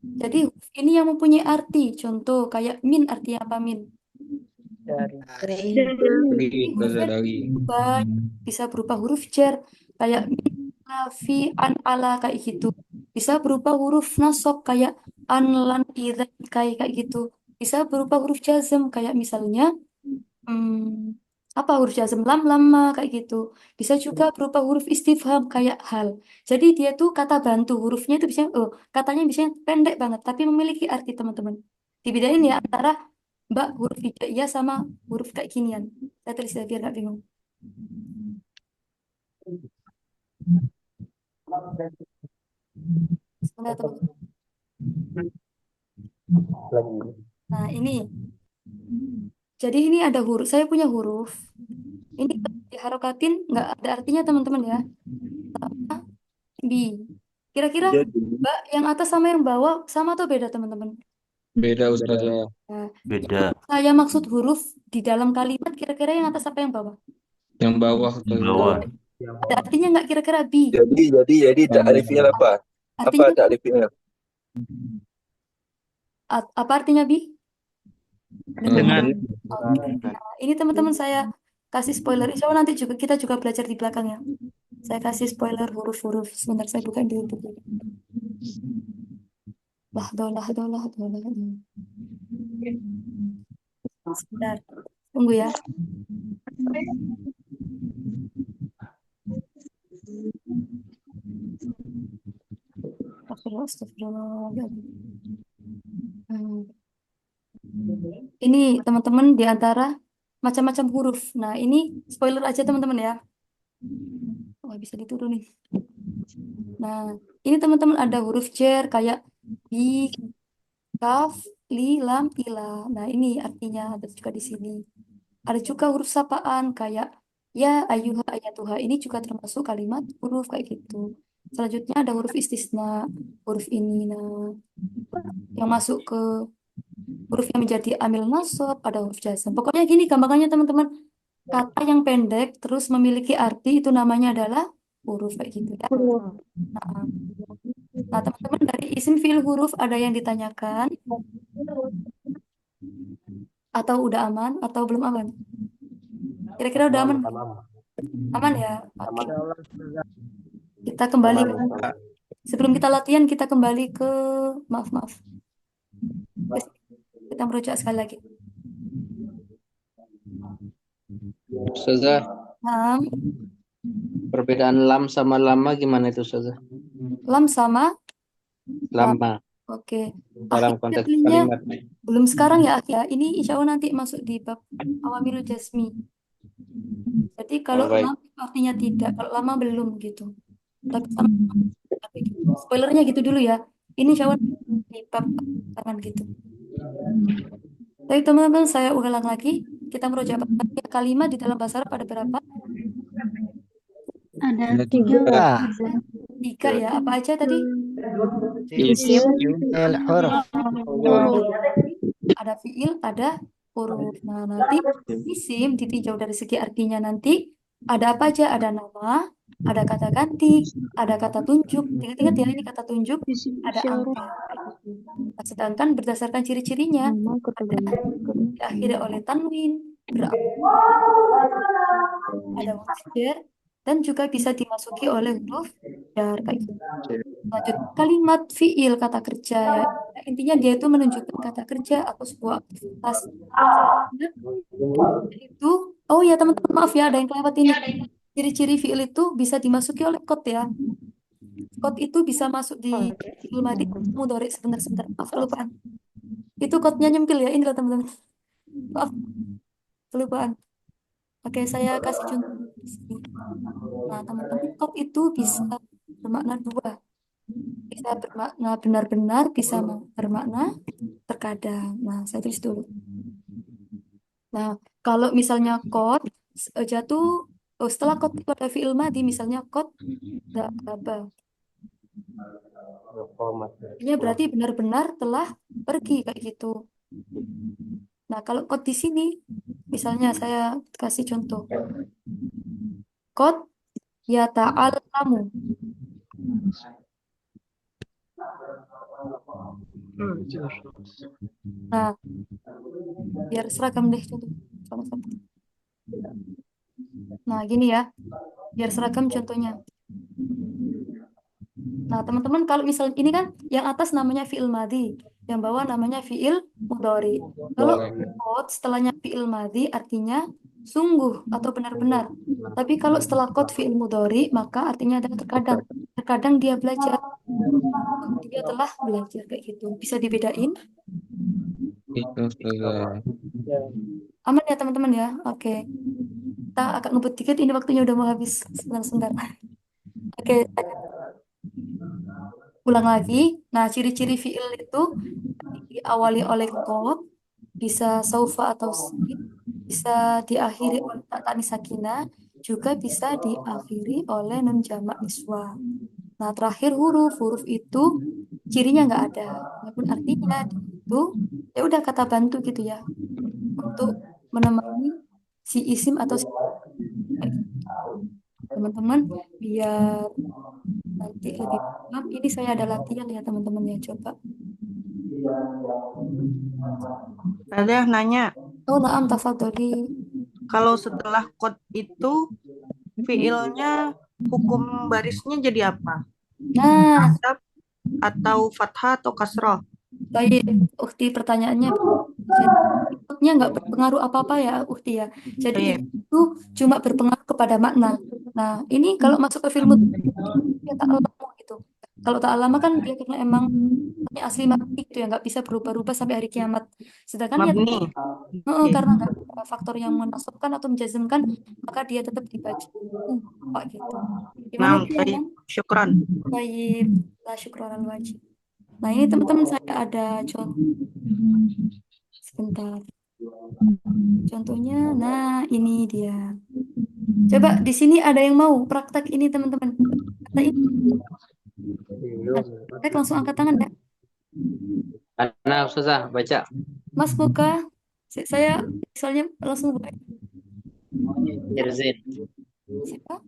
Jadi huruf ini yang mempunyai arti. Contoh kayak min, artinya apa min? Dari Hurufnya dari. bisa berupa huruf jar kayak min, fi, an, ala kayak gitu. Bisa berupa huruf nasab kayak an, lan, idzan kayak gitu. Bisa berupa huruf jazm kayak misalnya apa huruf jazm lam, lama kayak gitu. Bisa juga berupa huruf istifham kayak hal. Jadi dia tuh kata bantu hurufnya itu bisa katanya bisa pendek banget tapi memiliki arti teman-teman. Dibedain ya antara mbak huruf hijaiyah sama huruf kayak ginian. Saya tulis ya biar gak bingung. Sebentar, teman-teman. Nah, ini. Jadi ini ada huruf. Saya punya huruf. Ini diharokatin nggak ada artinya teman-teman ya. Sama bi. Kira-kira mbak yang atas sama yang bawah sama atau beda teman-teman? Beda Ustazah. Nah, Beda. saya maksud huruf di dalam kalimat kira-kira yang atas apa yang bawah? Yang bawah Di bawah. Ada artinya nggak kira-kira bi? Jadi ta'rifnya apa? Apa Artinya ta'rifnya? apa artinya bi? Dengan Oke. Nah, ini teman-teman saya kasih spoiler. Insya Allah nanti juga kita juga belajar di belakang ya. Saya kasih spoiler huruf-huruf. Sebentar saya buka dulu buku. Lah. Sebentar. Tunggu ya. Astagfirullah. Ini teman-teman di antara macam-macam huruf. Nah, ini spoiler aja teman-teman ya. Oh, bisa diturunin. Nah, ini teman-teman ada huruf jar kayak bi, kaf, li, lam, ila. Nah, ini artinya ada juga di sini. Ada juga huruf sapaan kayak ya, ayuha, ayatuha. Ini juga termasuk kalimat huruf kayak gitu. Selanjutnya ada huruf istisna, huruf ini. Nah, yang masuk ke huruf yang menjadi amil nasab, ada huruf jazm. Pokoknya gini gampangannya teman-teman. Kata yang pendek terus memiliki arti itu namanya adalah huruf kayak gitu ya. Nah, teman-teman dari isim fiil huruf ada yang ditanyakan atau udah aman atau belum aman? Kira-kira udah aman? Aman ya? Oke. Kita kembali ke Sebelum kita latihan, kita kembali ke maaf. Kita merujuk sekali lagi. Ustazah, Nah, perbedaan lam sama lama gimana itu Ustazah? lam sama Lama oke. dalam Akhirnya konteks pilihnya kalimat. belum sekarang ya, Akh, ya. Ini insya Allah nanti masuk di bab awamilul jasmi. Jadi kalau baik. lam artinya tidak, kalau lama belum gitu. Tapi sama spoilernya gitu dulu ya. Ini insya Allah di bab tangan gitu. Tapi teman-teman, saya ulang lagi. Kita merujuk kalimat di dalam bahasa Arab ada berapa? Ada 3 Ah, 3 ya. Apa aja tadi? isim, el huruf. Huruf. Ada fiil, ada huruf. Nah, nanti isim ditinjau dari segi artinya nanti ada apa aja? Ada nama, ada kata ganti, ada kata tunjuk. Ingat-ingat ya, ini kata tunjuk, ada angka. Nah, sedangkan berdasarkan ciri-cirinya, ada diakhiri oleh tanwin, ada huruf jar, dan juga bisa dimasuki oleh huruf jar kayak gitu. Lanjut kalimat fiil kata kerja ya. Intinya dia itu menunjukkan kata kerja atau sebuah aktivitas. Itu oh ya teman-teman, maaf ya ada yang kelewat ini. Ciri-ciri fiil itu bisa dimasuki oleh kot ya. Kot itu bisa masuk di fiil madi mudhari sebentar. Maaf kelupaan. Itu kotnya nyempil ya. Ini loh teman-teman. Maaf kelupaan. Oke, saya kasih contoh di sini. Nah, teman-teman, kot itu bisa bermakna dua. Bisa bermakna benar-benar, bisa bermakna terkadang. Nah, saya tulis dulu. Nah, kalau misalnya kot jatuh, setelah kot itu ada fi'il madi, misalnya kot dhahaba. Ini berarti benar-benar telah pergi kayak gitu. Nah, kalau kot di sini, misalnya saya kasih contoh. Kot ya ta'alamu. Nah, biar seragam deh contoh. Sama-sama. Nah, gini ya. Biar seragam contohnya. Nah, teman-teman, kalau misalnya ini kan yang atas namanya fi'il madhi, yang bawah namanya fi'il mudhari. Kalau kot setelahnya fi'il madhi artinya sungguh atau benar-benar. Tapi kalau setelah kot fi'il mudhari maka artinya adalah terkadang. Terkadang dia belajar. Dia telah belajar kayak gitu. Bisa dibedain? Itu Ustazah. Aman ya teman-teman ya? Oke. Kita agak ngebut dikit, ini waktunya udah mau habis. Sebentar. Oke, ulang lagi. Nah, ciri-ciri fi'il itu diawali oleh kot, bisa saufa atau sin, bisa diakhiri oleh tak tanis sakinah, juga bisa diakhiri oleh nun jamak niswa. Nah, terakhir huruf itu cirinya nggak ada. Walaupun artinya itu ya udah kata bantu gitu ya untuk menemani si isim atau si teman-teman biar nanti lebih paham. Ini saya ada latihan ya teman-teman ya, coba. Ada yang nanya, Oh, naam tafadholi. kalau setelah kot itu fiilnya hukum barisnya jadi apa? Nah, Nasab atau fathah atau kasroh? baik, Ukti pertanyaannya. Jadi, ikutnya nggak berpengaruh apa-apa ya, Ukti ya. Jadi Baik. itu cuma berpengaruh kepada makna. Nah, ini kalau masuk ke film ya tak lama gitu. Kalau tak lama kan dia karena emang asli mati gitu ya, nggak bisa berubah-ubah sampai hari kiamat. Sedangkan ya Mabni. karena nggak ada faktor yang menasabkan atau menjazmkan, maka dia tetap dibaca. Pak gitu. Gimana Nah, Ukti, baik. aman? Syukran. Baik, la syukran al wajib. Nah, ini teman-teman saya ada contoh. Sebentar. Contohnya, nah ini dia. Coba di sini ada yang mau praktek ini teman-teman. Kata ini. Praktek langsung angkat tangan ya. Nah, Ustazah, baca. Mas buka. Saya soalnya langsung buka. Irzin. Siapa?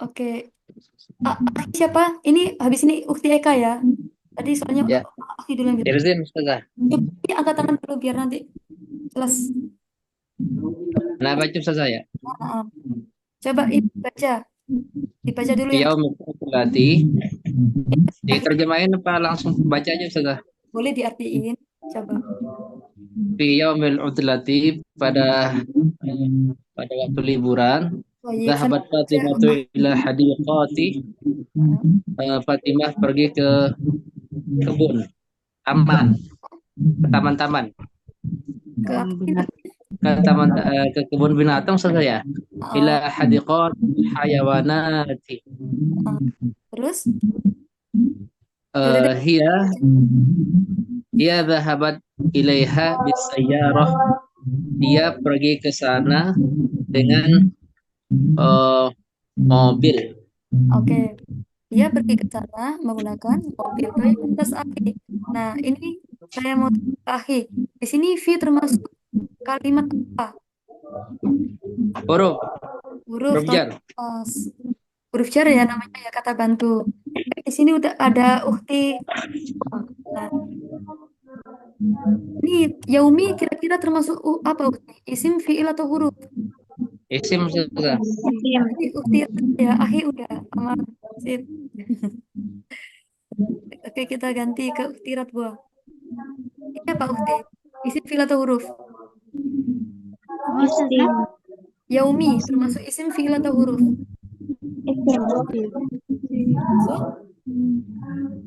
Oke. Siapa? Ini habis ini Ukti Eka ya. Tadi soalnya Ya. aku dulu yang gitu. Irzin, Ustazah. Coba angkat tangan dulu biar nanti jelas. Nah, baca Ustazah ya. Coba ini baca. Dibaca dulu Fi yang yaumil utlati. Diterjemahin apa langsung baca aja Ustazah? boleh diartiin. Coba. Fi yaumil utlati pada waktu liburan. Baik, sambil Zahabat baca. Fatimatu ila hadiqati. Fatimah pergi ke kebun, taman, ke taman-taman, Ke apa ini? ke kebun binatang saya. Ila Oh, hadiqat hayawanati. terus ya udah deh. Hiya Ia zahabat ilaiha bisayyarah. Dia pergi ke sana dengan mobil. Oke. Dia pergi ke sana menggunakan mobil Toyota Aki. Nah, ini saya mau tanya ke Aki. Di sini V termasuk kalimat apa? Huruf Huruf huruf toh jar. huruf jar ya namanya ya kata bantu. Di sini udah ada ukti. Nah, ini Yaumi kira-kira termasuk apa ukti? Isim, fiil atau huruf? Isim sudah. Ini ukti ya, Aki udah aman. Sip. Oke, kita ganti ke uktirat buah. Ini apa ukti? Isim, fiil atau huruf? Isim. Yaumi termasuk isim, fiil atau huruf? Isim. So,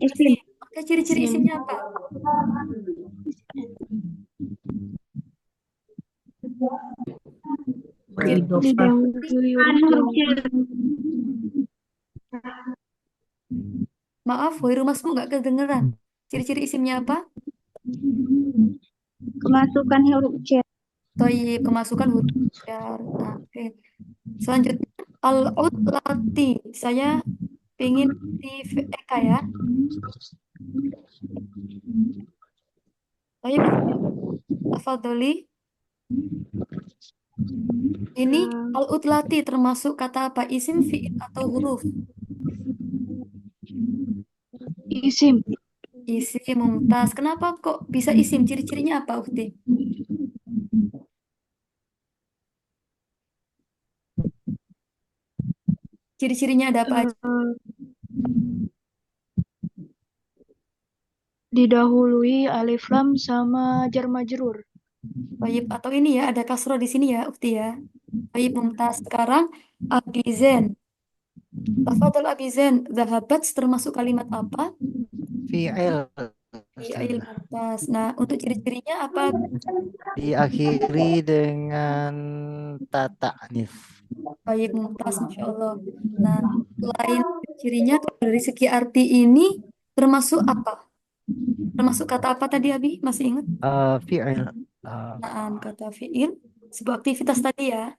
Isim. oke, ciri-ciri isimnya apa? Didahului huruf jar. Maaf, Hoirul Masmu nggak kedengeran. Ciri-ciri isimnya apa? Kemasukan huruf jar. Toyib, kemasukan huruf jar. Nah, oke. Selanjutnya, al-utlati. Saya ingin di Eka ya. Toyib, tafadholi. Ini al-utlati termasuk kata apa? Isim, fi'il, atau huruf? Isim. Isim, mumtaz. Kenapa kok bisa isim? Ciri-cirinya apa, Ukti? Ciri-cirinya ada apa aja? Didahului alif lam sama jar majrur. Toyib, atau ini ya, ada kasro di sini ya, Ukti ya. Toyib, mumtaz. Sekarang, abizen. Tafadhol abizen. Zahabat termasuk kalimat apa? Fi'il. Fi'il mumtaz. Nah, untuk ciri-cirinya apa? Diakhiri dengan tata anis. Toyib, mumtaz, Masya Allah. Nah, selain cirinya, dari segi arti ini termasuk apa? Termasuk kata apa tadi, Abi? Masih ingat? Fi'il. Nah, kata fi'il. Sebuah aktivitas tadi ya.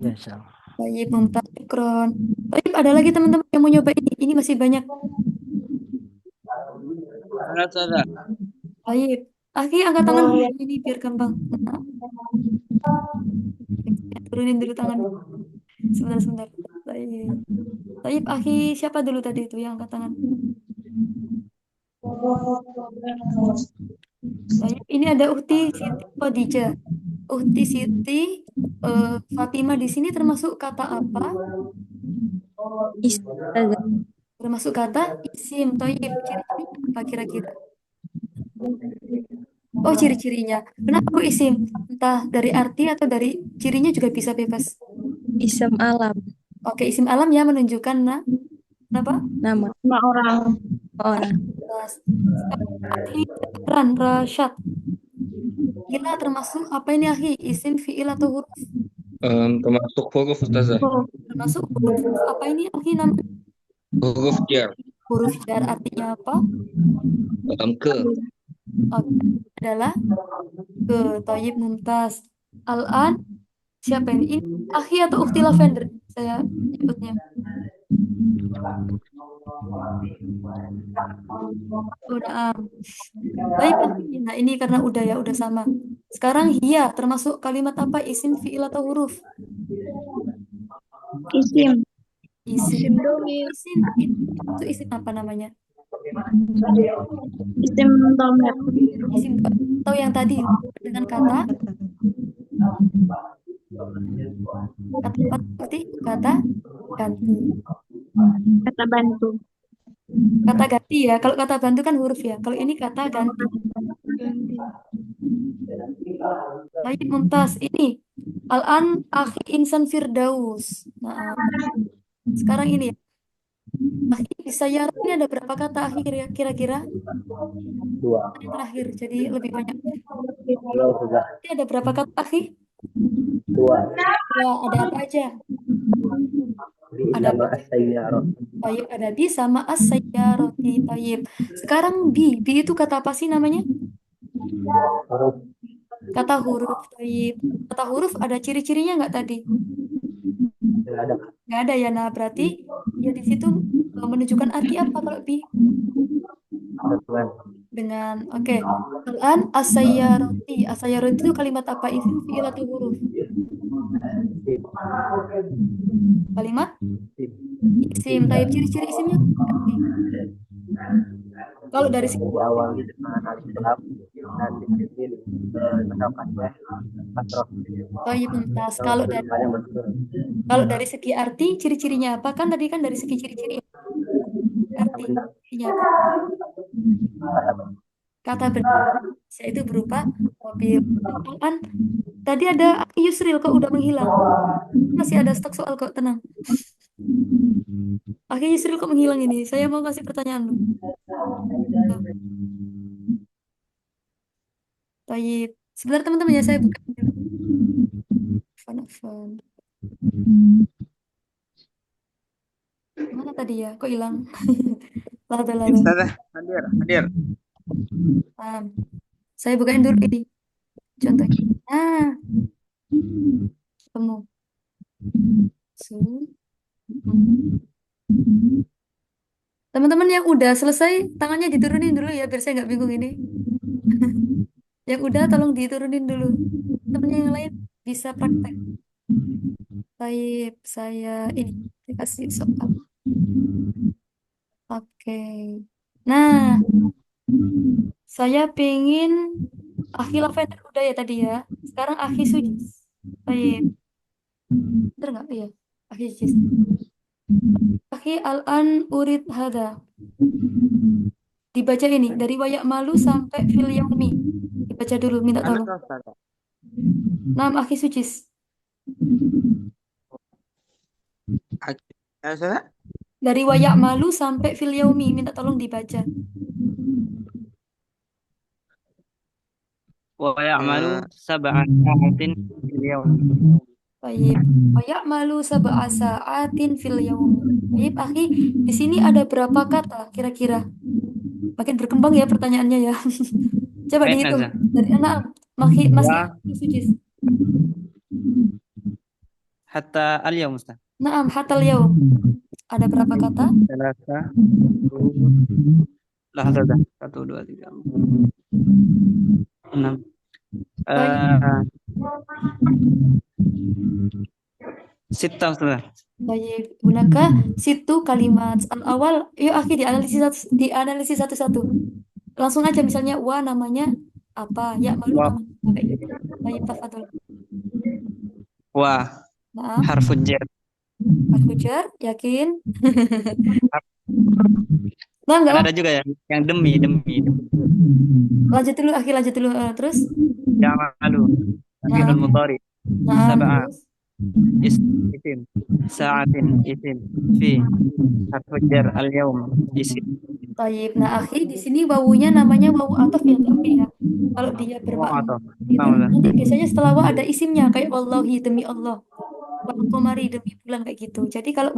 Ya, insyaallah. Baik, mumtaz, syukron. Baik, ada lagi teman-teman yang mau nyoba ini. Ini masih banyak. Baik. Aki, angkat tangan dulu. Ini biar gampang. Nah, turunin dulu tangan. Sebentar. Baik. Baik, Aki, siapa dulu tadi itu yang angkat tangan? Baik, ini ada Uhti Siti Khadijah. Uhti Siti Fatimah di sini termasuk kata apa? Termasuk kata isim. Toyib, ciri-cirinya apa kira-kira? Oh, ciri-cirinya. Kenapa kok isim? Entah dari arti atau dari cirinya juga bisa bebas. Isem alam, Oke, isim alam ya menunjukkan apa? nama orang. Jelas. Ran, Rasyad. Gila termasuk apa ini ahi? Isim, fiil atau huruf? Termasuk huruf Ustazah. Termasuk huruf. Apa ini ahi namanya? Huruf jar. Huruf jar artinya apa? Ke. Oke, adalah ke Toyib Mumtaz. Al-an siapa ini? Ini ahi atau Ukti Lavender? Saya nyebutnya. Udah. Baik, Ahi. Nah ini karena udah sama. Sekarang hiya termasuk kalimat apa? Isim, fiil atau huruf? Isim. Isim. Itu isim apa namanya? Isim dhamir. Isim atau yang tadi dengan kata Kata apa berarti? Kata ganti. Kata bantu. Kata ganti ya. Kalau kata bantu kan huruf ya. Kalau ini kata ganti. Ganti. Baik, Mumtaz. Ini. Al-an akhi insan Firdaus. Nah, sekarang ini ya. Akhi bisa ya. Ini ada berapa kata akhi kira-kira? Dua. Yang terakhir. Jadi lebih banyak. Dua sudah. Ini ada berapa kata akhi? Dua. Ya, ada apa aja? Di Ada sama apa aja? as-sayyarah. Tayyib ada bi sama as-sayyarati. Tayyib. Sekarang bi. Bi itu kata apa sih namanya? Huruf. Kata huruf. Tayyib. Kata huruf ada ciri-cirinya nggak tadi? Tidak ada. Nggak ada ya. Nah, berarti ya di situ menunjukkan arti apa kalau bi? Satuan. Dengan oke. Al-an as-sayyarati. As-sayyarati itu kalimat apa? Isim, fi'il atau huruf? Sip. Kalimat Sip. isim. Tayyib ciri-ciri isimnya. Kalau dari segi Diawali dengan alif lam dan dipimpin mendapatkan kasroh. Tayyib Mumtaz. Kalau kelimanya mansur. Kalau dari segi arti, ciri-cirinya apa? Kan tadi kan dari segi ciri-ciri artinya apa? Kata benda itu berupa mobil. Kan tadi ada Aki Yusril kok udah menghilang. Masih ada stok soal kok, tenang. Aki Yusril kok menghilang ini? Saya mau kasih pertanyaan lu. Tayyib. Sebentar teman-teman ya, saya buka dulu. Fun. Mana tadi ya? Kok hilang? Lada. Ustazah, hadir. Saya bukain dulu ini. Contohnya. Nah. Temu. Teman-teman yang udah selesai, tangannya diturunin dulu ya, biar saya nggak bingung ini. Yang udah tolong diturunin dulu. Teman yang lain bisa praktek. Baik, saya ini kasih soal. Oke. Nah, saya pengen Akhi Lavender udah ya tadi ya. Sekarang Akhi Sujis. Baik. Bener nggak? Iya. Akhi Sujis. Akhi Al-an urid hada. Dibaca ini dari wayak malu sampai fil yaumi. Dibaca dulu, minta tolong. Nam Akhi Sujis. Ustazah? Dari wayak malu sampai fil yaumi, minta tolong dibaca. ويعمل 7 ساعات في اليوم. Baik. Wayak malu sab'a sa'atin fil yaumi. Baik, Akhi, di sini ada berapa kata kira-kira? Makin berkembang ya pertanyaannya ya. Coba Baik, dihitung. Nazar. Dari anak masih Sujis. حتى اليوم Ustaz. Naam, hatal yaum. Ada berapa kata? 3 lahzah 1 2 3 4 6 6 Ustaz. Baik, gunakan situ kalimat awal. Yuk Akhi dianalisis satu-satu. Langsung aja misalnya wa namanya apa? Ya malu namanya kayak gitu. Baik, tafadhol. Wa Naam. harful jar. Harfu jar, yakin? Nah, enggak. Kan ada juga yang demi. Lanjut dulu, Akhi, lanjut dulu. Terus? Ya'malu. Fi'il mudhari. Sab'a. Isim. Sa'atin. Isim. Fi. Harful jar al-yawm. Isim. Taib. Nah, Akhi, di sini wawunya namanya wawu atof ya, Akhi ya. Kalau dia bermakna gitu. Nanti biasanya setelah wa ada isimnya kayak wallahi demi Allah. Wal qamari demi bulan kayak gitu. Jadi kalau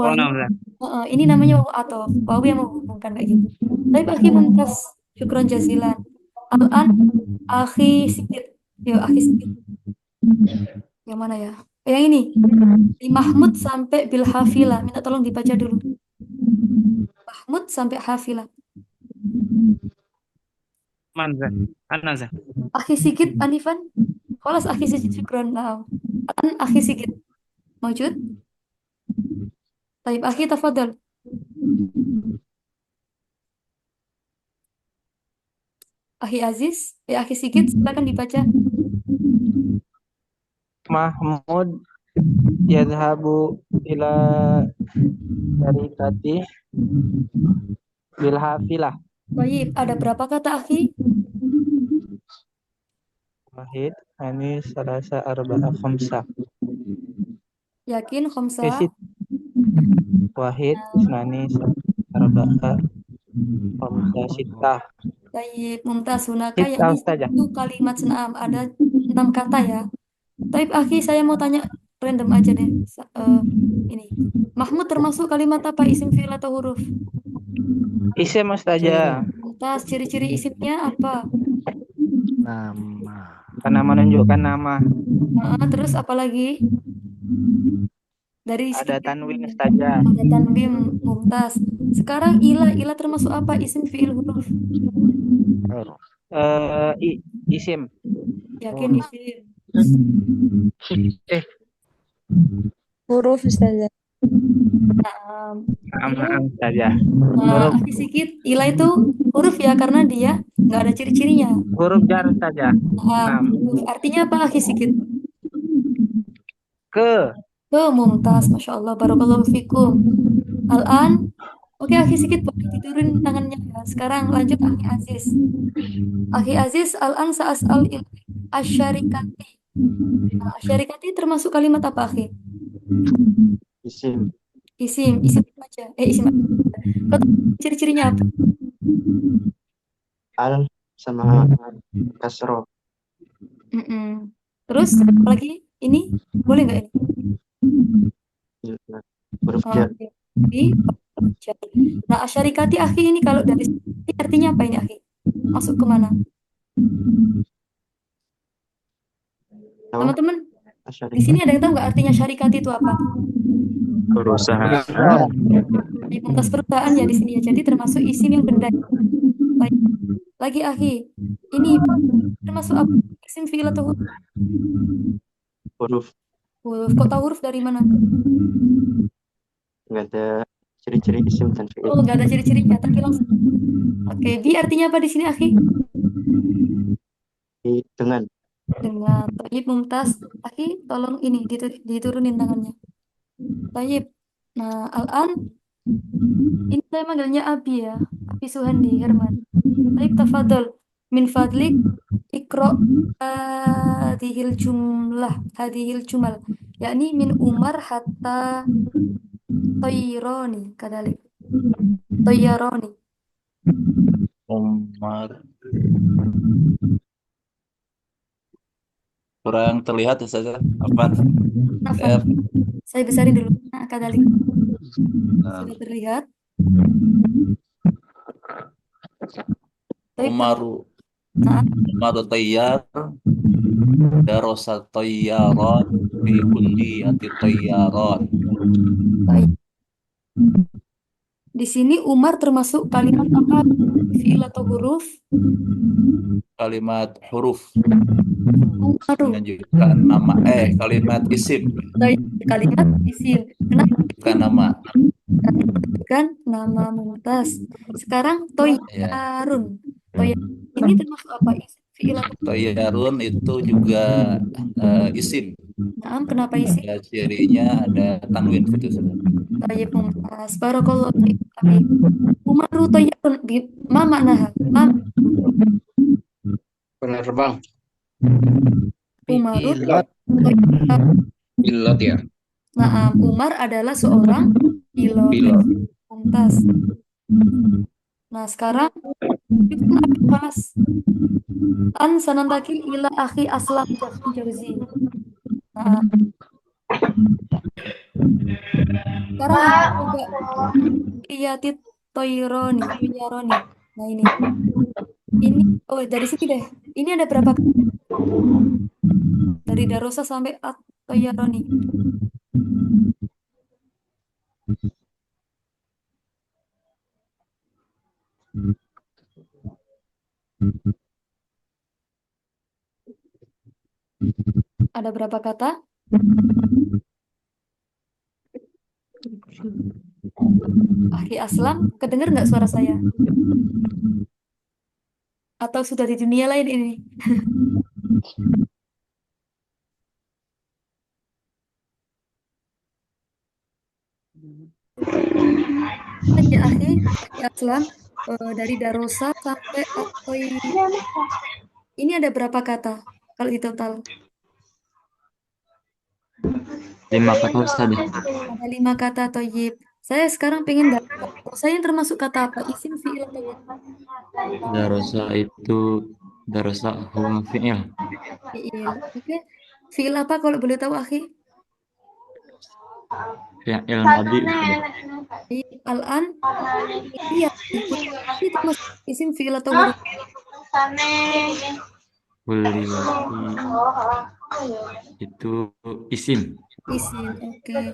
ini namanya wawu atof, wawu yang menghubungkan kayak gitu. Tapi Akhi Mumtaz, syukron jazilan. Al-an Akhi Sigit. Yo, Akhi Sigit. Yang mana ya? Yang ini. Di Mahmud sampai bil hafilah. Minta tolong dibaca dulu. Mahmud sampai hafilah. Manza. Anaza. Akhi Sigit Anifan. Khalas Akhi Sigit syukron. Nah. An Akhi Sigit. Mawjud? Taib Akhi tafadhal. Akhi Aziz, Akhi Sigit silakan dibaca. Mahmud Yadhabu ila syarikati bil hafilah. Baik, ada berapa kata akhi? Wahid, ani, salasa, arba'a, khamsa. Yakin khamsa? Sit. Wahid, isnani, arba'a, khamsa, sittah. Baik, Mumtaz hunaka Sittah, yakni Ustazah. itu kalimat senam ada 6 kata ya. Tapi akhi saya mau tanya random aja deh. Ini Mahmud termasuk kalimat apa? Isim fi'il atau huruf? Isim, Ustazah. Mumtaz ciri-ciri isimnya apa? Nama. Karena menunjukkan nama. Terus apa lagi? Dari Ada segi tanwin, Ustazah. ada tanwin, Mumtaz. Sekarang ila termasuk apa? Isim fi'il huruf? Isim. Yakin isim? Huruf Ustazah. Naam, Ustazah. Nah, akhi sikit, ila itu huruf ya karena dia nggak ada ciri-cirinya. Huruf jar, Ustazah. Huruf. Artinya apa akhi sikit? Ke. Mumtaz, Masya Allah, Barakallahu fikum. Al-an, oke akhi sikit boleh tidurin tangannya ya. Sekarang lanjut akhi Aziz. Akhi Aziz, al-an sa'as'al asyarikati. Nah, asyarikati termasuk kalimat apa akhi? Isim. Isim aja. Isim. Kau tahu ciri-cirinya apa? Al sama kasro. Terus apalagi ini boleh nggak ini? Huruf jar. Nah, asyarikati akhi ini kalau dari sini artinya apa ini akhi? Masuk ke mana? Teman-teman, di sini ada yang tahu nggak artinya syarikati itu apa? Berusaha. Atas perusahaan ya di sini ya. Jadi termasuk isim yang benda. Lagi akhi, ini termasuk apa? Isim fi'il atau huruf? Huruf. Huruf. Kok tahu huruf dari mana? Nggak ada ciri-ciri isim dan fi'il. Oh, nggak ada ciri-cirinya. Tapi langsung. Oke, bi artinya apa di sini akhi? Dengan. Dengan. Tayyib Mumtaz. Akhi, tolong ini diturunin tangannya. Tayyib. Nah, al-an ini saya manggilnya Abi ya. Abi Suhandi Herman. Tayyib tafadhol. Min fadlik ikro hadhil jumal. Yakni min Umar hatta Tayroni kadalik. Tayroni. Umar. Kurang terlihat ya saja. Apa? Saya besarin dulu. Nah, kadalik. Sudah terlihat. Umaru Tayyar Darasa Tayyaran Fi kulliyati Tayyaran. Di sini Umar termasuk kalimat apa? Fi'il atau huruf? Kalimat huruf. Menunjukkan nama kalimat isim. Kalimat isim. Kenapa? Bukan nama. Bukan nama Mumtaz. Sekarang Toyarun. Ini termasuk apa? Fi'il atau Toyarun itu juga isim. Nah, kenapa isim? Ada cirinya ada tanwin gitu. Tayyib Mumtaz. Barakallahu fiik. Umaru Toyarun. Ma maknaha? Penerbang. Umaru Pilot ya. Nah, Umar adalah seorang pilot. Mumtaz. Nah, sekarang kita akan bahas sanantakil ila akhi Aslam Jauzi. Nah, sekarang coba Iyatit Toyroni. Nah, ini dari sini deh. Ini ada berapa? Dari Darosa sampai Toyroni. Ada berapa kata? Akhi Aslam, kedengar nggak suara saya? Atau sudah di dunia lain ini? Lagi akhir Aslam, dari darosa sampai atoi. Ini ada berapa kata kalau di total? 5 kata Ustaz. Ada 5 kata toyib. Saya sekarang pengen dapat. Saya termasuk kata apa? Isim, fiil, atau Darosa itu darosa huwa fi'il. fiil. Oke. Fiil apa kalau boleh tahu, akhi? Fi'il madi. Fiil al-an. Iya. Ini termasuk isim, fiil, atau huruf? Kulliyati itu isim. Isim. Oke.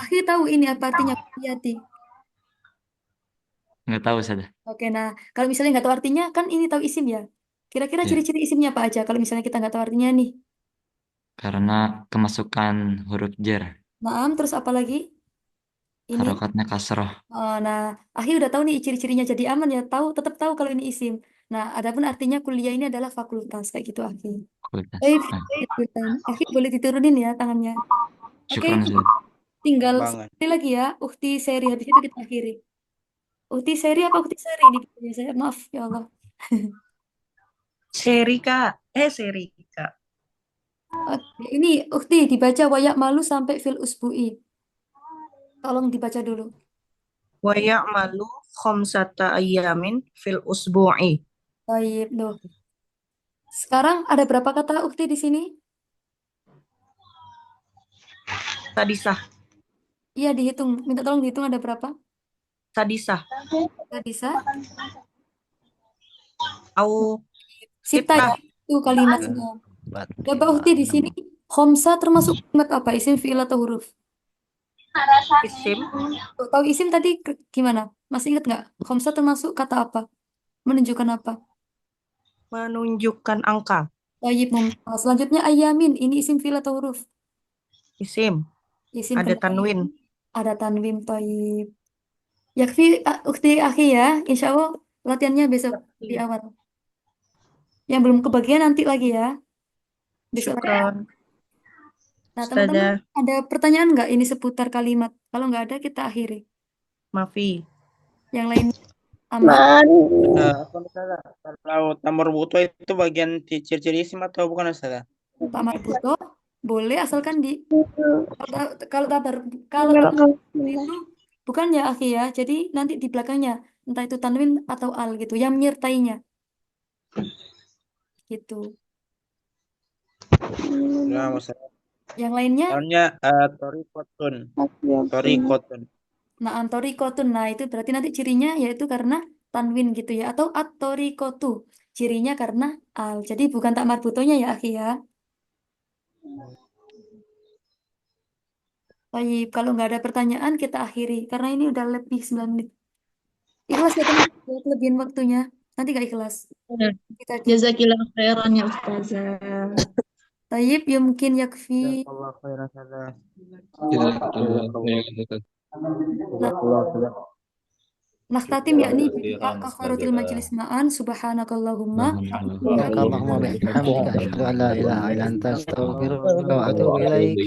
Akhi tahu ini apa artinya kulliyati? Nggak tahu Ustaz. Oke. Nah, kalau misalnya nggak tahu artinya, kan ini tahu isim ya. Kira-kira Ya, ciri-ciri isimnya apa aja kalau misalnya kita nggak tahu artinya nih? karena kemasukan huruf jar, Naam, terus apa lagi? Ini. harokatnya kasroh. Nah, Ahi udah tahu nih ciri-cirinya jadi aman ya. Tahu, tetap tahu kalau ini isim. Nah, adapun artinya kuliah ini adalah fakultas kayak gitu, Ahi. Kualitas. Baik, Ahi boleh diturunin ya tangannya. Oke, Syukran Ustaz. tinggal Banget. sekali lagi ya, Ukti Seri. Habis itu kita akhiri. Ukti Seri apa Ukti Seri ini? Saya maaf ya Allah. Seri Kak. Seri Kak. Oke, ini Ukti dibaca wayak malu sampai fil usbu'i. Tolong dibaca dulu. Wa ya'malu khamsata ayyamin fil usbu'i. Baik, loh. Sekarang ada berapa kata Ukti di sini? Sadisah. Iya, dihitung. Minta tolong dihitung ada berapa? Sadisah. Bisa? Au Sita ya, sitah. itu kalimatnya. Coba Ukti di sini, khomsa termasuk kalimat apa? Isim, fiil, atau huruf? Isim. Tahu isim tadi gimana? Masih ingat nggak? Khomsa termasuk kata apa? Menunjukkan apa? Menunjukkan angka. Tayyib, selanjutnya ayamin. Ini isim, fiil, atau huruf? Isim. Isim Ada kembali. tanwin. Ada tanwin, tayyib. Yakfi, Ukti akhi ya. Insya Allah latihannya besok di awal. Yang belum kebagian nanti lagi ya. Besok lagi. Syukron. Nah, teman-teman, Ustazah ada pertanyaan nggak ini seputar kalimat? Kalau nggak ada, kita akhiri. Mafi. Yang lain aman. Apa Ustazah? Kalau tamar buto itu bagian ciri-ciri isim atau bukan Ustazah? Tak marbuto boleh asalkan di kalau tabar kalau itu bukan ya akhi ya. Jadi nanti di belakangnya entah itu tanwin atau al gitu yang menyertainya gitu. Ya, Ustazah. Yang lainnya Soalnya torikotun. nah antorikotun. Nah, itu berarti nanti cirinya yaitu karena tanwin gitu ya atau atorikotu. Cirinya karena al. Jadi bukan tak marbutonya ya akhi ya. Baik, kalau nggak ada pertanyaan kita akhiri karena ini udah lebih 9 menit. Ikhlas ya teman, buat kelebihan waktunya. Nanti gak ikhlas. Kita di. Jazakillah khairan ya Ustazah. Tayyib, ya mungkin yakfi. Allah khairan Ustazah. Jazakallah khairan. Nah, Naktatim yakni bidu'a kakharatil majlis ma'an subhanakallahumma Subhanakallahumma wa bihamdika asyhadu an la ilaha illa anta astaghfiruka wa atubu ilaik.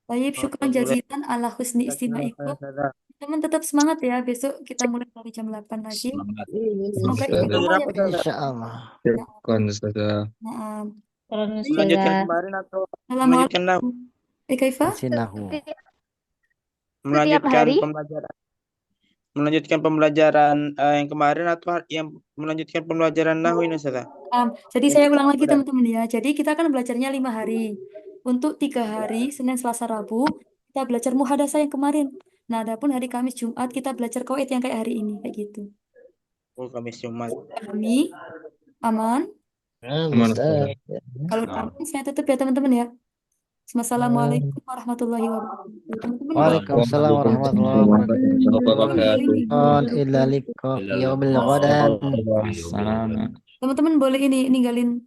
Tayyib, syukran jazilan ala husni istima'ikum. Teman tetap semangat ya. Besok kita mulai dari jam 8 lagi. Semoga istiqomah ya. Insyaallah. Syukran Ustazah. Nah, Melanjutkan kemarin atau Assalamualaikum. melanjutkan Kaifa? Masih nahu. melanjutkan hari? melanjutkan pembelajaran yang kemarin atau yang melanjutkan pembelajaran nahwu ini Ustazah? Jadi saya ulang lagi Udah. teman-teman ya. Jadi kita kan belajarnya 5 hari. Untuk 3 hari, Senin, Selasa, Rabu, kita belajar muhadasah yang kemarin. Nah, adapun hari Kamis, Jumat, kita belajar qawaid yang kayak hari ini. Kayak gitu. Oh, Kamis Jumat. Kami, aman. Aman Ustazah. Kalau aman, saya tutup ya teman-teman ya. Wassalamualaikum warahmatullahi wabarakatuh. Teman-teman, Waalaikumsalam warahmatullahi wabarakatuh. Illa liqa yaumil ghadan. Assalamualaikum. teman-teman boleh ini ninggalin.